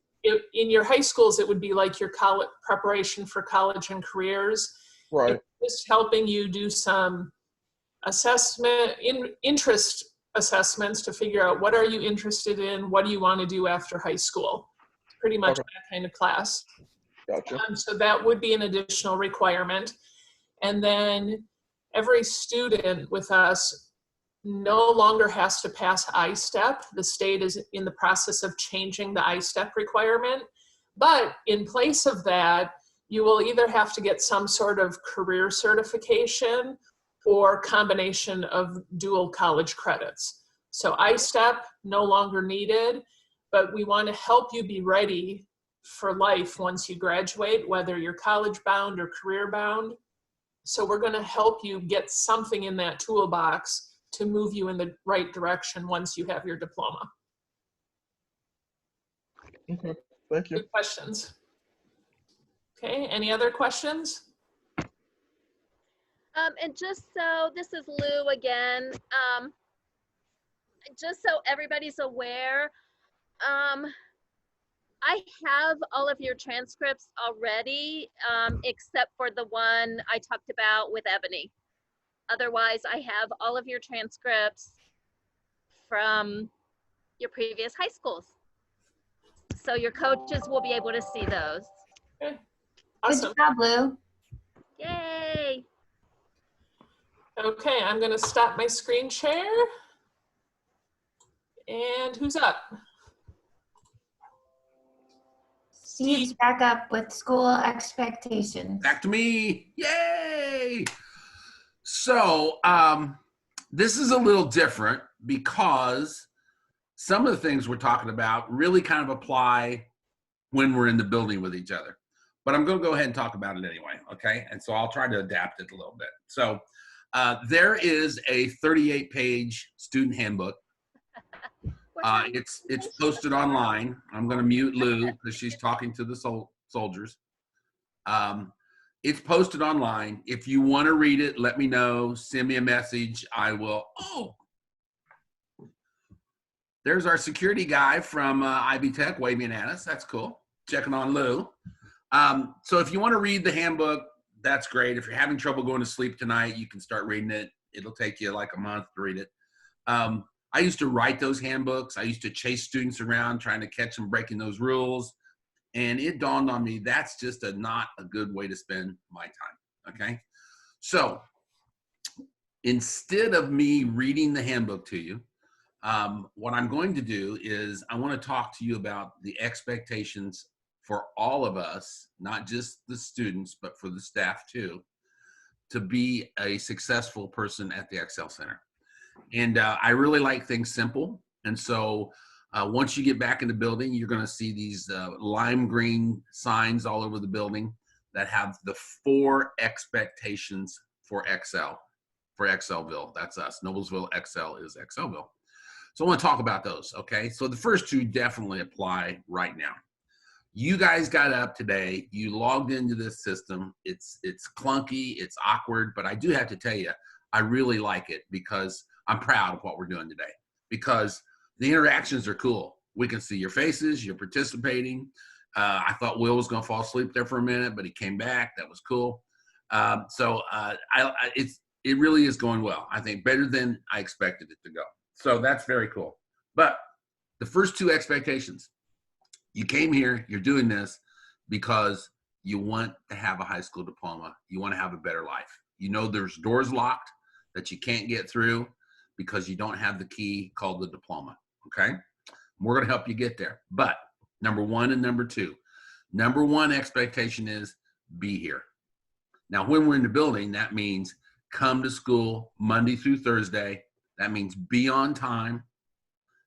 in your high schools, it would be like your college preparation for college and careers. Right. It's just helping you do some interest assessments to figure out what are you interested in, what do you want to do after high school. It's pretty much Okay. that kind of class. Gotcha. So that would be an additional requirement. And then every student with us no longer has to pass iStep. The state is in the process of changing the iStep requirement. But in place of that, you will either have to get some sort of career certification or combination of dual college credits. So iStep, no longer needed, but we want to help you be ready for life once you graduate, whether you're college bound or career bound. So we're going to help you get something in that toolbox to move you in the right direction once you have your diploma. Okay, thank you. Good questions. Okay, any other questions? And just so, this is Lou again, just so everybody's aware, I have all of your transcripts already, except for the one I talked about with Ebony. Otherwise, I have all of your transcripts from your previous high schools. So your coaches will be able to see those. Okay. Awesome. Good job, Lou. Yay. Okay, I'm going to stop my screen share. And who's up? Steve's back up with school expectations. Back to me. Yay! So this is a little different because some of the things we're talking about really kind of apply when we're in the building with each other. But I'm going to go ahead and talk about it anyway, okay? And so I'll try to adapt it a little bit. So there is a 38-page student handbook. It's posted online. I'm going to mute Lou because she's talking to the soldiers. It's posted online. If you want to read it, let me know. Send me a message. I will. Oh, there's our security guy from IB Tech waving at us. That's cool. Checking on Lou. So if you want to read the handbook, that's great. If you're having trouble going to sleep tonight, you can start reading it. It'll take you like a month to read it. I used to write those handbooks. I used to chase students around trying to catch them breaking those rules. And it dawned on me that's just not a good way to spend my time, okay? So instead of me reading the handbook to you, what I'm going to do is I want to talk to you about the expectations for all of us, not just the students, but for the staff too, to be a successful person at the Excel Center. And I really like things simple. And so once you get back in the building, you're going to see these lime green signs all over the building that have the 4 expectations for Excel, for Excelville. That's us. Noblesville Excel is Excelville. So I want to talk about those, okay? So the first 2 definitely apply right now. You guys got up today. You logged into this system. It's clunky. It's awkward. But I do have to tell you, I really like it because I'm proud of what we're doing today because the interactions are cool. We can see your faces. You're participating. I thought Will was going to fall asleep there for a minute, but he came back. That was cool. It really is going well. I think better than I expected it to go. So that's very cool. But the first 2 expectations, you came here, you're doing this because you want to have a high school diploma. You want to have a better life. You know there's doors locked that you can't get through because you don't have the key called the diploma, okay? We're going to help you get there. But number 1 and number 2. Number 1 expectation is be here. Now, when we're in the building, that means come to school Monday through Thursday. That means be on time.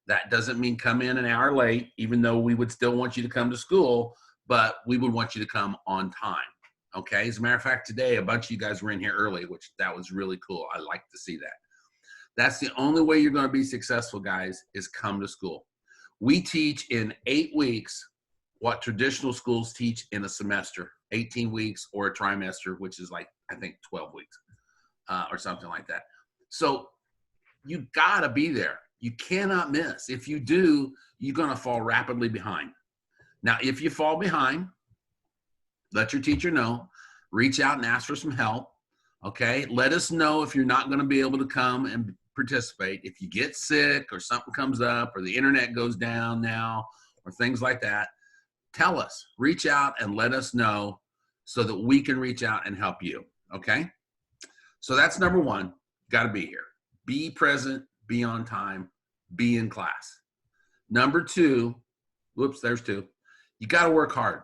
That doesn't mean come in an hour late, even though we would still want you to come to school, but we would want you to come on time, okay? As a matter of fact, today, a bunch of you guys were in here early, which that was really cool. I like to see that. That's the only way you're going to be successful, guys, is come to school. We teach in 8 weeks what traditional schools teach in a semester, 18 weeks or a trimester, which is like, I think, 12 weeks or something like that. So you got to be there. You cannot miss. If you do, you're going to fall rapidly behind. Now, if you fall behind, let your teacher know. Reach out and ask for some help, okay? Let us know if you're not going to be able to come and participate. If you get sick or something comes up or the internet goes down now or things like that, tell us. Reach out and let us know so that we can reach out and help you, okay? So that's number 1. Got to be here. Be present, be on time, be in class. Number two, whoops, there's two. You got to work hard.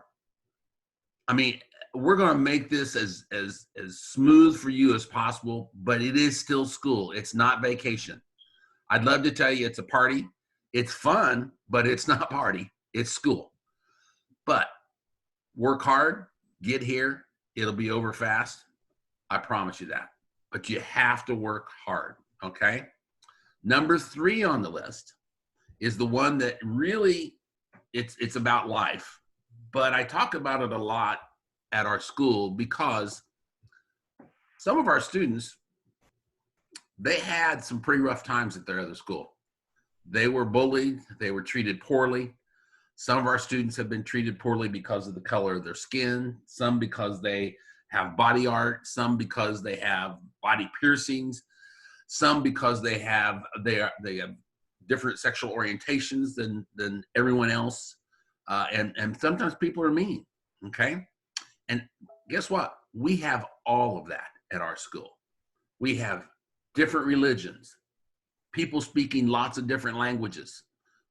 I mean, we're going to make this as smooth for you as possible, but it is still school. It's not vacation. I'd love to tell you it's a party. It's fun, but it's not party. It's school. But work hard, get here. It'll be over fast. I promise you that. But you have to work hard, okay? Number 3 on the list is the one that really, it's about life. But I talk about it a lot at our school because some of our students, they had some pretty rough times at their other school. They were bullied. They were treated poorly. Some of our students have been treated poorly because of the color of their skin, some because they have body art, some because they have body piercings, some because they have different sexual orientations than everyone else. And sometimes people are mean, okay? And guess what? We have all of that at our school. We have different religions, people speaking lots of different languages.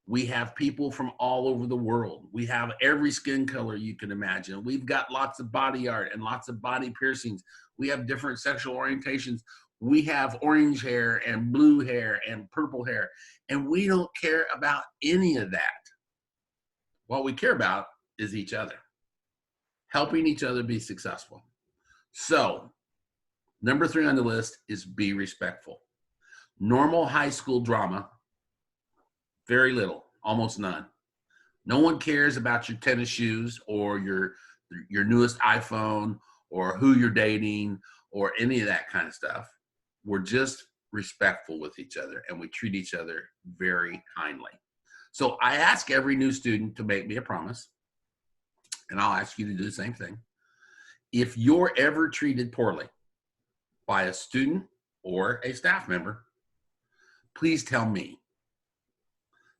We have people from all over the world. We have every skin color you can imagine. We've got lots of body art and lots of body piercings. We have different sexual orientations. We have orange hair and blue hair and purple hair. And we don't care about any of that. What we care about is each other, helping each other be successful. So, number 3 on the list is be respectful. Normal high school drama, very little, almost none. No one cares about your tennis shoes or your newest iPhone or who you're dating or any of that kind of stuff. We're just respectful with each other and we treat each other very kindly. So I ask every new student to make me a promise, and I'll ask you to do the same thing. If you're ever treated poorly by a student or a staff member, please tell me.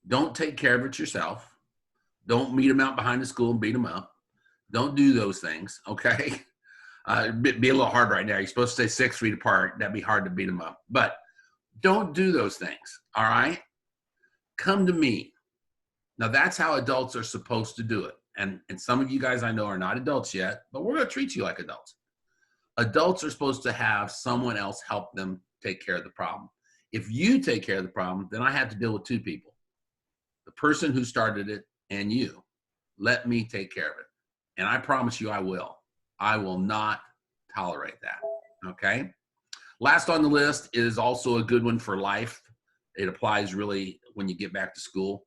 Don't take care of it yourself. Don't meet them out behind the school and beat them up. Don't do those things, okay? It'd be a little hard right now. You're supposed to stay 6 feet apart. That'd be hard to beat them up. But don't do those things, all right? Come to me. Now, that's how adults are supposed to do it. And some of you guys I know are not adults yet, but we're going to treat you like adults. Adults are supposed to have someone else help them take care of the problem. If you take care of the problem, then I have to deal with 2 people. The person who started it and you. Let me take care of it. And I promise you I will. I will not tolerate that, okay? Last on the list is also a good one for life. It applies really when you get back to school.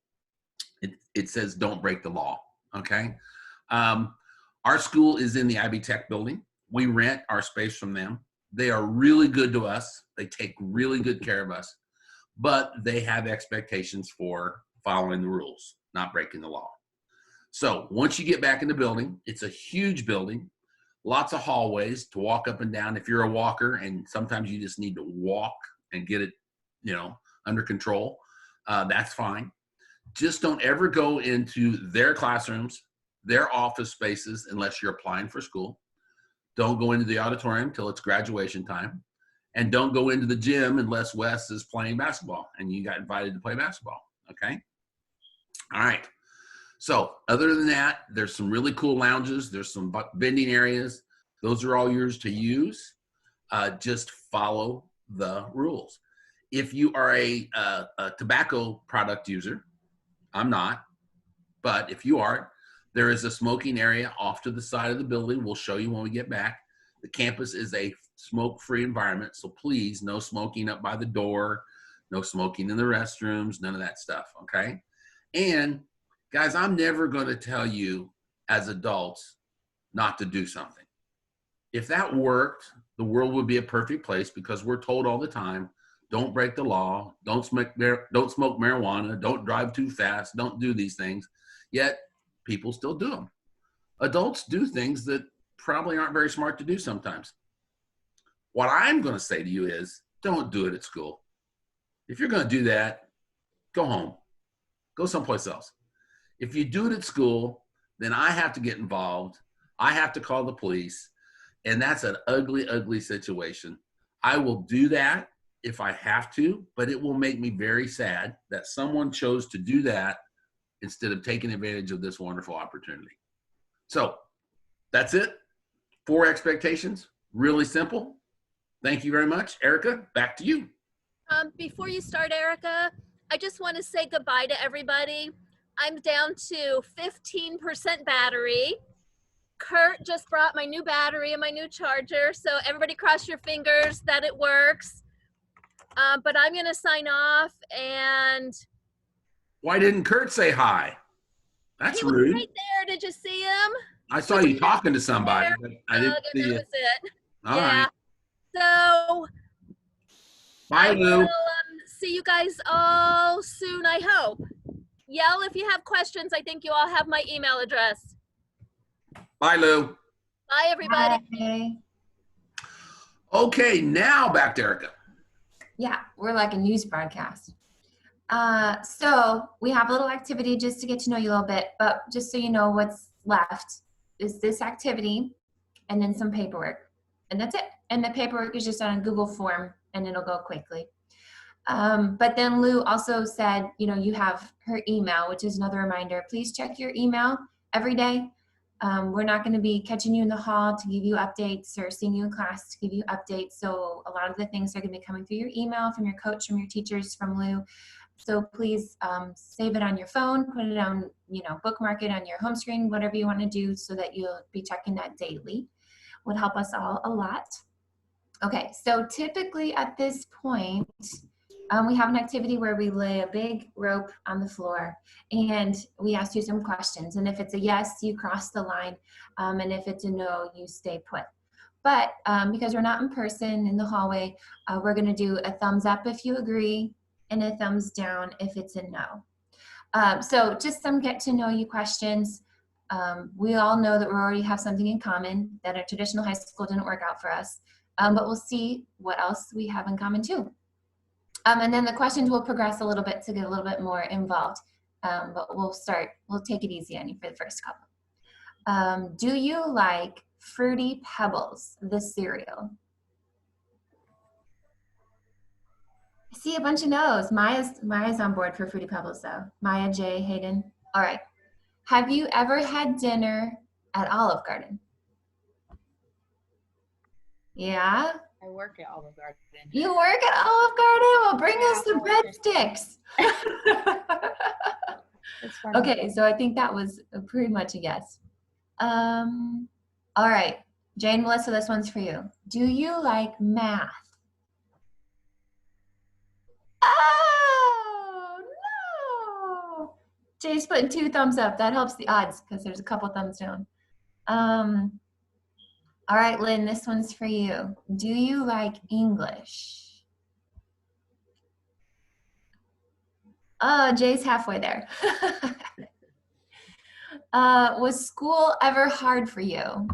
It says don't break the law, okay? Our school is in the IB Tech building. We rent our space from them. They are really good to us. They take really good care of us, but they have expectations for following the rules, not breaking the law. So once you get back in the building, it's a huge building, lots of hallways to walk up and down. If you're a walker and sometimes you just need to walk and get it, under control, that's fine. Just don't ever go into their classrooms, their office spaces, unless you're applying for school. Don't go into the auditorium till it's graduation time. And don't go into the gym unless Wes is playing basketball and you got invited to play basketball, okay? All right. So other than that, there's some really cool lounges. There's some vending areas. Those are all yours to use. Just follow the rules. If you are a tobacco product user, I'm not, but if you are, there is a smoking area off to the side of the building. We'll show you when we get back. The campus is a smoke-free environment, so please, no smoking up by the door, no smoking in the restrooms, none of that stuff, okay? And guys, I'm never going to tell you as adults not to do something. If that worked, the world would be a perfect place because we're told all the time, don't break the law, don't smoke marijuana, don't drive too fast, don't do these things. Yet people still do them. Adults do things that probably aren't very smart to do sometimes. What I'm going to say to you is don't do it at school. If you're going to do that, go home. Go someplace else. If you do it at school, then I have to get involved. I have to call the police. And that's an ugly, ugly situation. I will do that if I have to, but it will make me very sad that someone chose to do that instead of taking advantage of this wonderful opportunity. So that's it. 4 expectations, really simple. Thank you very much. Erica, back to you. Before you start, Erica, I just want to say goodbye to everybody. I'm down to 15% battery. Kurt just brought my new battery and my new charger, so everybody cross your fingers that it works. But I'm going to sign off. And why didn't Kurt say hi? That's he was rude. right there. Did you see him? I saw you talking to somebody, but I didn't see That you. was it. All Yeah. right. So Bye, I Lou. will see you guys all soon, I hope. Yell if you have questions. I think you all have my email address. Bye, Lou. Bye, everybody. Bye. Okay, now back to Erica. Yeah, we're like a news broadcast. So we have a little activity just to get to know you a little bit, but just so you know what's left is this activity and then some paperwork. And that's it. And the paperwork is just on a Google form and it'll go quickly. But then Lou also said, you know, you have her email, which is another reminder. Please check your email every day. We're not going to be catching you in the hall to give you updates or seeing you in class to give you updates. So a lot of the things are going to be coming through your email, from your coach, from your teachers, from Lou. So please save it on your phone, put it on, you know, bookmark it on your home screen, whatever you want to do so that you'll be checking that daily. Would help us all a lot. Okay, so typically at this point, we have an activity where we lay a big rope on the floor and we ask you some questions. And if it's a yes, you cross the line. And if it's a no, you stay put. But because we're not in person in the hallway, we're going to do a thumbs up if you agree and a thumbs down if it's a no. So just some get to know you questions. We all know that we already have something in common, that a traditional high school didn't work out for us. But we'll see what else we have in common too. And then the questions will progress a little bit to get a little bit more involved. But we'll take it easy on you for the first couple. Do you like Fruity Pebbles, the cereal? I see a bunch of no's. Maya's on board for Fruity Pebbles though. Maya, Jay, Hayden. All right. Have you ever had dinner at Olive Garden? Yeah? I work at Olive Garden. You work at Olive Garden? Well, bring us the breadsticks. Okay, so I think that was pretty much a yes. All right, Jane, Melissa, this one's for you. Do you like math? Oh, no. Jay's putting 2 thumbs up. That helps the odds because there's a couple thumbs down. All right, Lynn, this one's for you. Do you like English? Oh, Jay's halfway there. Was school ever hard for you?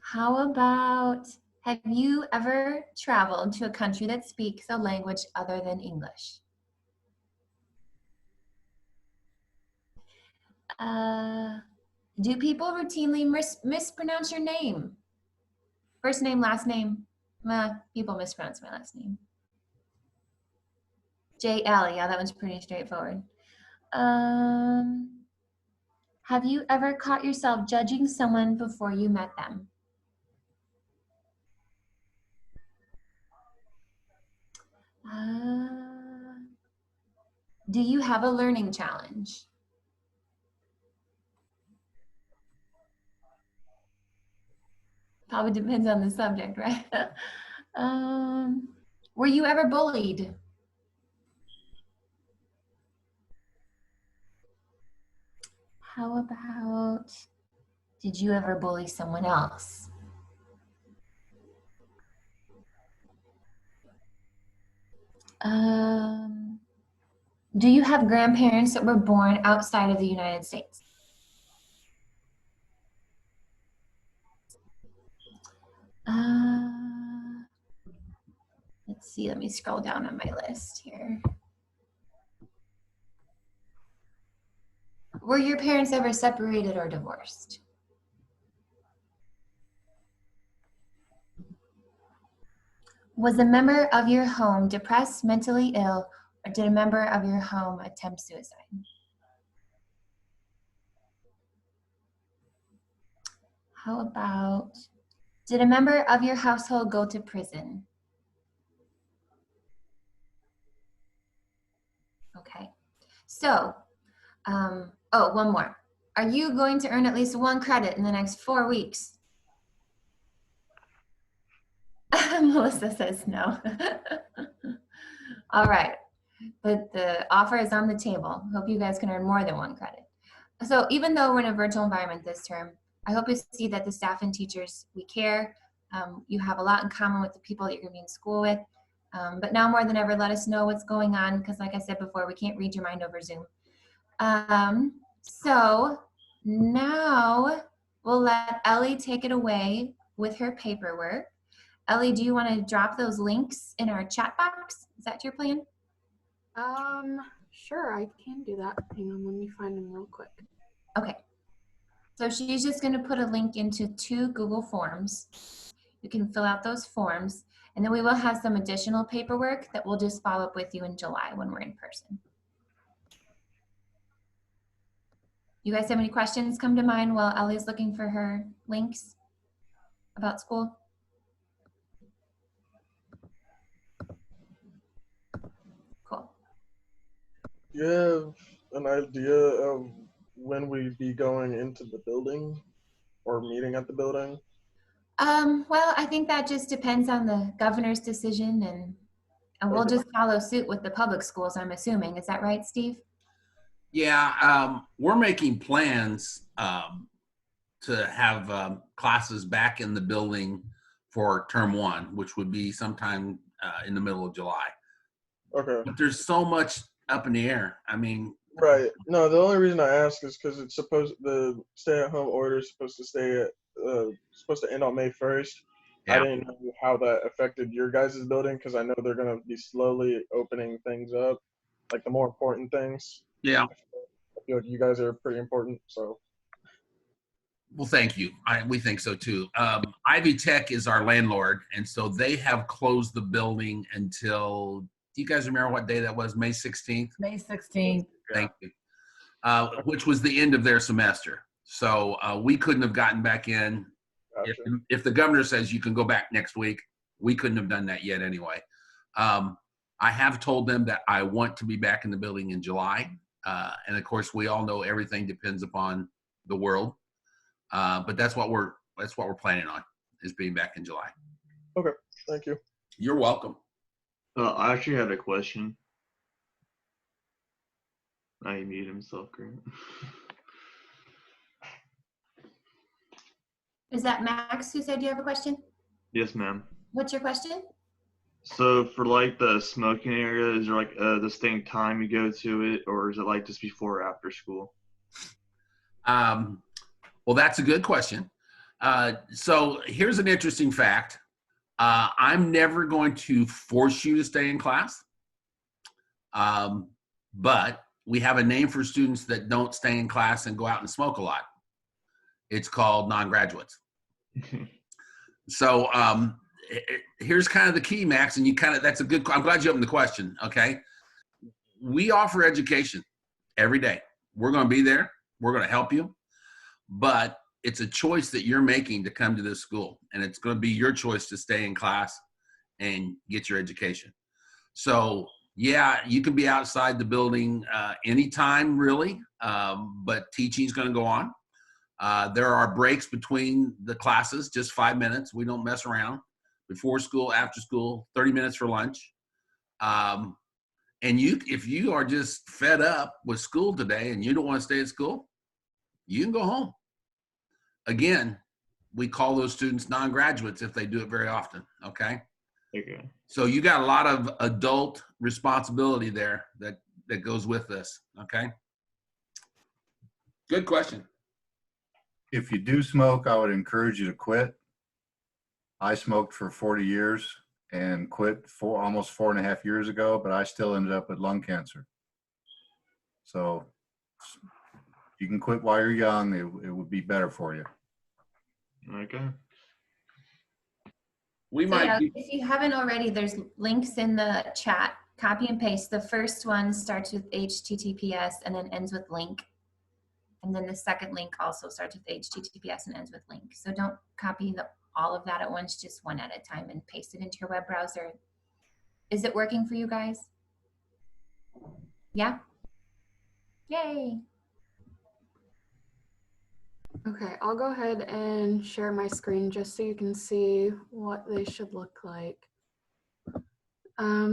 How about, have you ever traveled to a country that speaks a language other than English? Do people routinely mispronounce your name? First name, last name? People mispronounce my last name. J.L., yeah, that one's pretty straightforward. Have you ever caught yourself judging someone before you met them? Do you have a learning challenge? Probably depends on the subject, right? Were you ever bullied? How about, did you ever bully someone else? Do you have grandparents that were born outside of the United States? Let's see, let me scroll down on my list here. Were your parents ever separated or divorced? Was a member of your home depressed, mentally ill, or did a member of your home attempt suicide? How about, did a member of your household go to prison? Okay. So, oh, one more. Are you going to earn at least 1 credit in the next 4 weeks? Melissa says no. All right. But the offer is on the table. Hope you guys can earn more than 1 credit. So even though we're in a virtual environment this term, I hope you see that the staff and teachers, we care. You have a lot in common with the people that you're gonna be in school with. But now more than ever, let us know what's going on, because like I said before, we can't read your mind over Zoom. So now we'll let Ellie take it away with her paperwork. Ellie, do you want to drop those links in our chat box? Is that your plan? Sure, I can do that. Hang on, let me find them real quick. Okay. So she's just going to put a link into 2 Google Forms. You can fill out those forms, and then we will have some additional paperwork that we'll just follow up with you in July when we're in person. You guys have any questions come to mind while Ellie's looking for her links about school? Cool. Do you have an idea of when we'd be going into the building or meeting at the building? Well, I think that just depends on the governor's decision, and we'll just follow suit with the public schools, I'm assuming. Is that right, Steve? Yeah, we're making plans to have classes back in the building for term 1, which would be sometime in the middle of July. Okay. But there's so much up in the air. I mean, right. No, the only reason I ask is because it's the stay-at-home order is supposed to end on May 1st. Yeah. I didn't know how that affected your guys' building, because I know they're going to be slowly opening things up, like the more important things. Yeah. I feel like you guys are pretty important, so. Well, thank you. We think so too. Ivy Tech is our landlord, and so they have closed the building until, do you guys remember what day that was? May 16th? May 16th. Thank you. Which was the end of their semester. So we couldn't have gotten back in. Gotcha. If the governor says you can go back next week, we couldn't have done that yet anyway. I have told them that I want to be back in the building in July. And of course, we all know everything depends upon the world. But that's what we're planning on, is being back in July. Okay, thank you. You're welcome. I actually had a question. I muted himself, Grant. Is that Max who said you have a question? Yes, ma'am. What's your question? So for like the smoking area, is there like a distinct time you go to it, or is it like just before or after school? Well, that's a good question. So here's an interesting fact. I'm never going to force you to stay in class. But we have a name for students that don't stay in class and go out and smoke a lot. It's called non-graduates. So here's kind of the key, Max, and that's a good, I'm glad you opened the question, okay? We offer education every day. We're going to be there. We're going to help you. But it's a choice that you're making to come to this school, and it's going to be your choice to stay in class and get your education. So yeah, you can be outside the building anytime really, but teaching is going to go on. There are breaks between the classes, just 5 minutes. We don't mess around. Before school, after school, 30 minutes for lunch. And if you are just fed up with school today and you don't want to stay at school, you can go home. Again, we call those students non-graduates if they do it very often, okay? Okay. So you got a lot of adult responsibility there that goes with this, okay? Good question. If you do smoke, I would encourage you to quit. I smoked for 40 years and quit almost 4.5 years ago, but I still ended up with lung cancer. So you can quit while you're young. It would be better for you. Okay. We So might yeah, be, if you haven't already, there's links in the chat. Copy and paste. The first one starts with HTTPS and then ends with link. And then the second link also starts with HTTPS and ends with link. So don't copy all of that at once, just one at a time and paste it into your web browser. Is it working for you guys? Yeah? Yay. Okay, I'll go ahead and share my screen just so you can see what they should look like.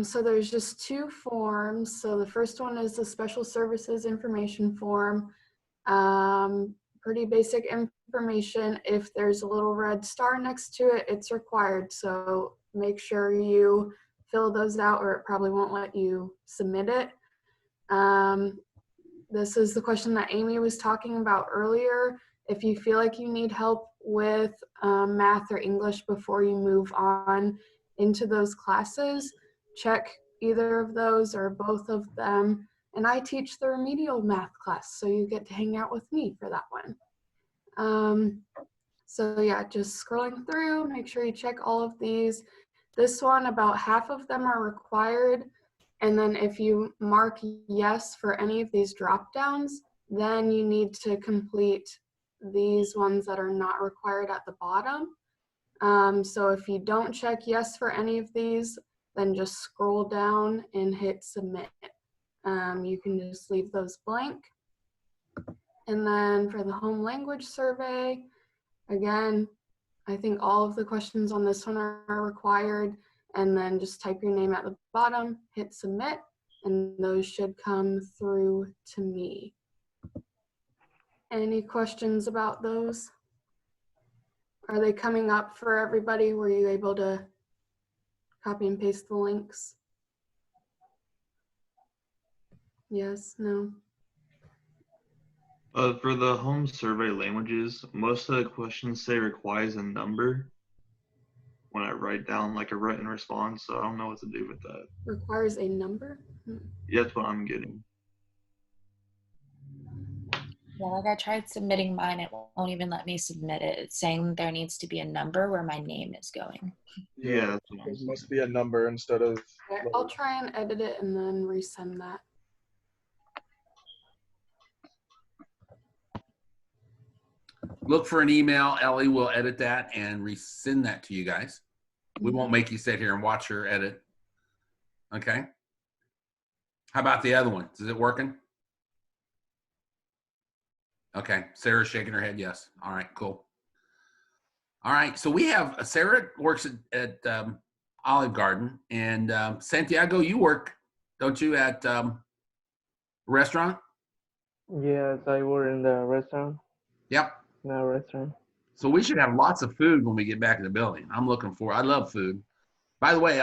So there's just two forms. So the first one is the Special Services Information Form. Pretty basic information. If there's a little red star next to it, it's required. So make sure you fill those out or it probably won't let you submit it. This is the question that Amy was talking about earlier. If you feel like you need help with math or English before you move on into those classes, check either of those or both of them. And I teach the remedial math class, so you get to hang out with me for that one. So yeah, just scrolling through, make sure you check all of these. This one, about half of them are required. And then if you mark yes for any of these drop downs, then you need to complete these ones that are not required at the bottom. So if you don't check yes for any of these, then just scroll down and hit submit. You can just leave those blank. And then for the home language survey, again, I think all of the questions on this one are required. And then just type your name at the bottom, hit submit, and those should come through to me. Any questions about those? Are they coming up for everybody? Were you able to copy and paste the links? Yes, no? For the home survey languages, most of the questions say requires a number when I write down like a written response, so I don't know what to do with that. Requires a number? Yeah, that's what I'm getting. Yeah, like I tried submitting mine, it won't even let me submit it. It's saying there needs to be a number where my name is going. Yeah, there must be a number instead of. Okay, I'll try and edit it and then resend that. look for an email. Ellie will edit that and resend that to you guys. We won't make you sit here and watch her edit. Okay. How about the other one? Is it working? Okay. Sarah's shaking her head. Yes. All right, cool. All right. So we have Sarah works at Olive Garden, and Santiago, you work, don't you, at restaurant? Yes, I work in the restaurant. Yep. No restaurant. So we should have lots of food when we get back in the building. I'm looking for. I love food. By the way,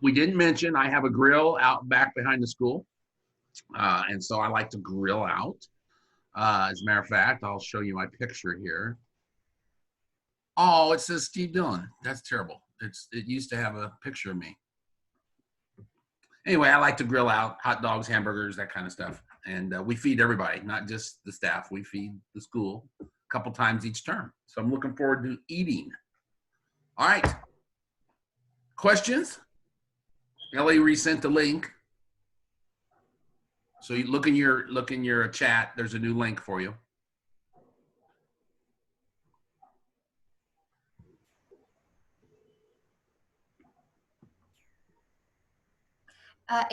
we didn't mention I have a grill out back behind the school, and so I like to grill out. As a matter of fact, I'll show you my picture here. Oh, it says Steve Dillon. That's terrible. It used to have a picture of me. Anyway, I like to grill out hot dogs, hamburgers, that kind of stuff. And we feed everybody, not just the staff. We feed the school a couple times each term. So I'm looking forward to eating. All right. Questions? Ellie resent the link. So you look in your chat. There's a new link for you.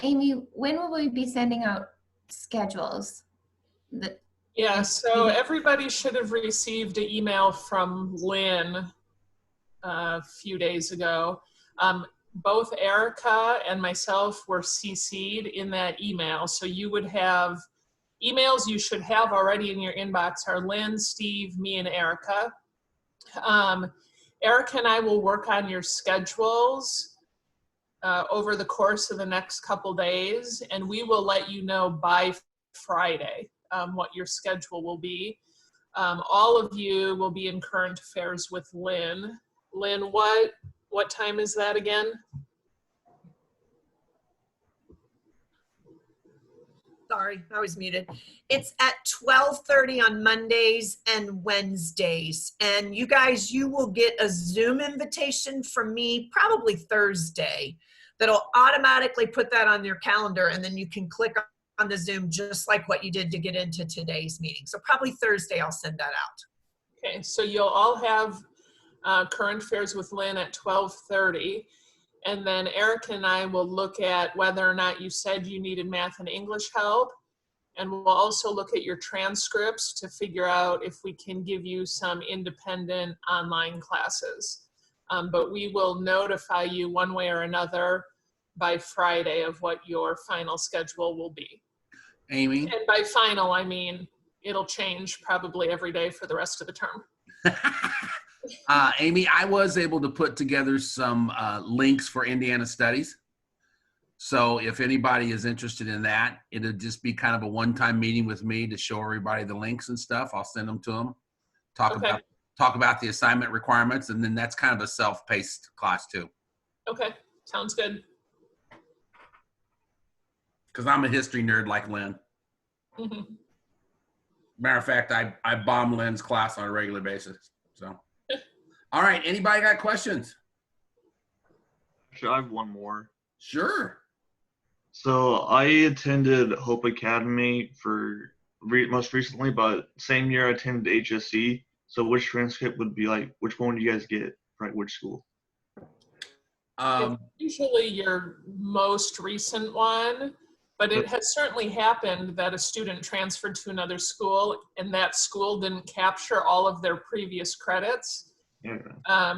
Amy, when will we be sending out schedules? Yeah, so everybody should have received an email from Lynn a few days ago. Both Erica and myself were CC'd in that email. So you would have emails you should have already in your inbox are Lynn, Steve, me, and Erica. Erica and I will work on your schedules over the course of the next couple days, and we will let you know by Friday what your schedule will be. All of you will be in current affairs with Lynn. Lynn, what time is that again? Sorry, I was muted. It's at 12:30 on Mondays and Wednesdays. And you guys, you will get a Zoom invitation from me probably Thursday that'll automatically put that on your calendar, and then you can click on the Zoom just like what you did to get into today's meeting. So probably Thursday I'll send that out. Okay, so you'll all have current affairs with Lynn at 12:30. And then Eric and I will look at whether or not you said you needed math and English help. And we'll also look at your transcripts to figure out if we can give you some independent online classes. But we will notify you one way or another by Friday of what your final schedule will be. Amy? And by final, I mean it'll change probably every day for the rest of the term. Amy, I was able to put together some links for Indiana Studies. So if anybody is interested in that, it'll just be kind of a one-time meeting with me to show everybody the links and stuff. I'll send them to them, talk about the assignment requirements, and then that's kind of a self-paced class too. Okay, sounds good. Because I'm a history nerd like Lynn. Mm-hmm. Matter of fact, I bomb Lynn's class on a regular basis. So, all right, anybody got questions? Actually, I have one more. Sure. So I attended Hope Academy for most recently, but same year I attended HSE. So which transcript would be like, which one would you guys get, right? Which school? It's usually your most recent one, but it has certainly happened that a student transferred to another school and that school didn't capture all of their previous credits. Yeah.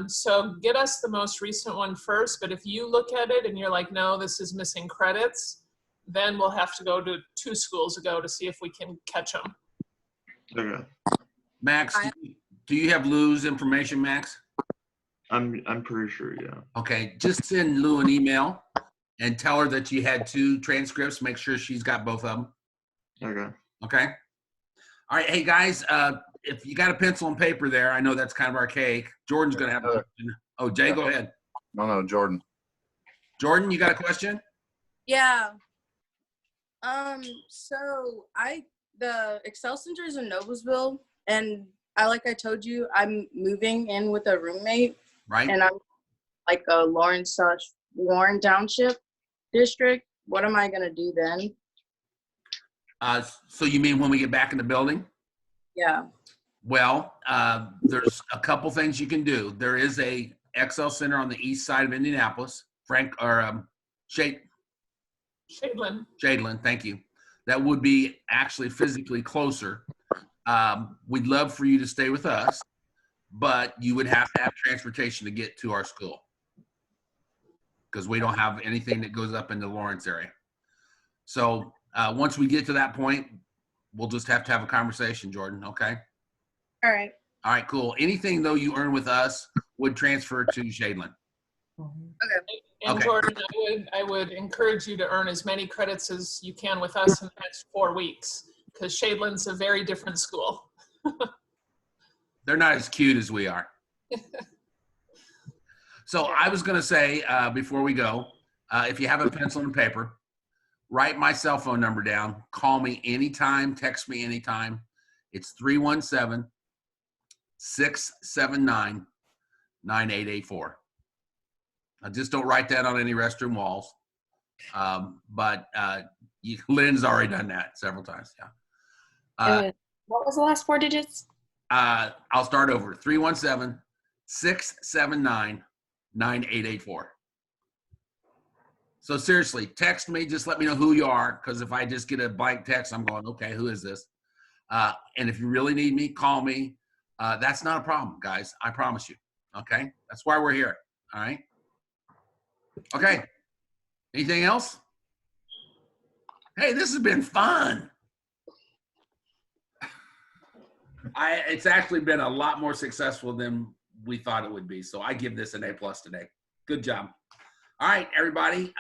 So get us the most recent one first, but if you look at it and you're like, no, this is missing credits, then we'll have to go to 2 schools ago to see if we can catch them. Okay. Max, do you have Lou's information, Max? I'm pretty sure, yeah. Okay, just send Lou an email and tell her that you had 2 transcripts. Make sure she's got both of them. Okay. Okay. All right. Hey, guys, if you got a pencil and paper there, I know that's kind of archaic. Jordan's going to have a question. Oh, Jay, go ahead. No, Jordan. Jordan, you got a question? Yeah. So the Excel Center is in Noblesville, and like I told you, I'm moving in with a roommate. Right. And I'm like a Warren Township district. What am I gonna do then? So you mean when we get back in the building? Yeah. Well, there's a couple things you can do. There is a Excel Center on the east side of Indianapolis. Shadeland, thank you. That would be actually physically closer. We'd love for you to stay with us, but you would have to have transportation to get to our school because we don't have anything that goes up in the Lawrence area. So once we get to that point, we'll just have to have a conversation, Jordan, okay? All right. All right, cool. Anything, though, you earn with us would transfer to Shadeland. Okay. And Okay. Jordan, I would encourage you to earn as many credits as you can with us in the next 4 weeks because Shadeland's a very different school. They're not as cute as we are. So I was going to say, before we go, if you have a pencil and paper, write my cell phone number down. Call me anytime. Text me anytime. It's 317-679-9884. Just don't write that on any restroom walls. But Lynn's already done that several times. Yeah. What was the last 4 digits? I'll start over. 317-679-9884. So seriously, text me. Just let me know who you are, because if I just get a blank text, I'm going, okay, who is this? And if you really need me, call me. That's not a problem, guys. I promise you. Okay? That's why we're here. All right? Okay. Anything else? Hey, this has been fun. It's actually been a lot more successful than we thought it would be. So I give this an A+ today. Good job. All right, everybody.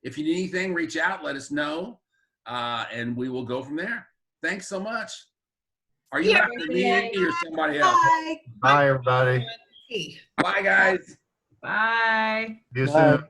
If you need anything, reach out, let us know, and we will go from there. Thanks so much. Are you after me, Amy, or somebody else? Bye, everybody. Bye, guys. Bye. See you soon.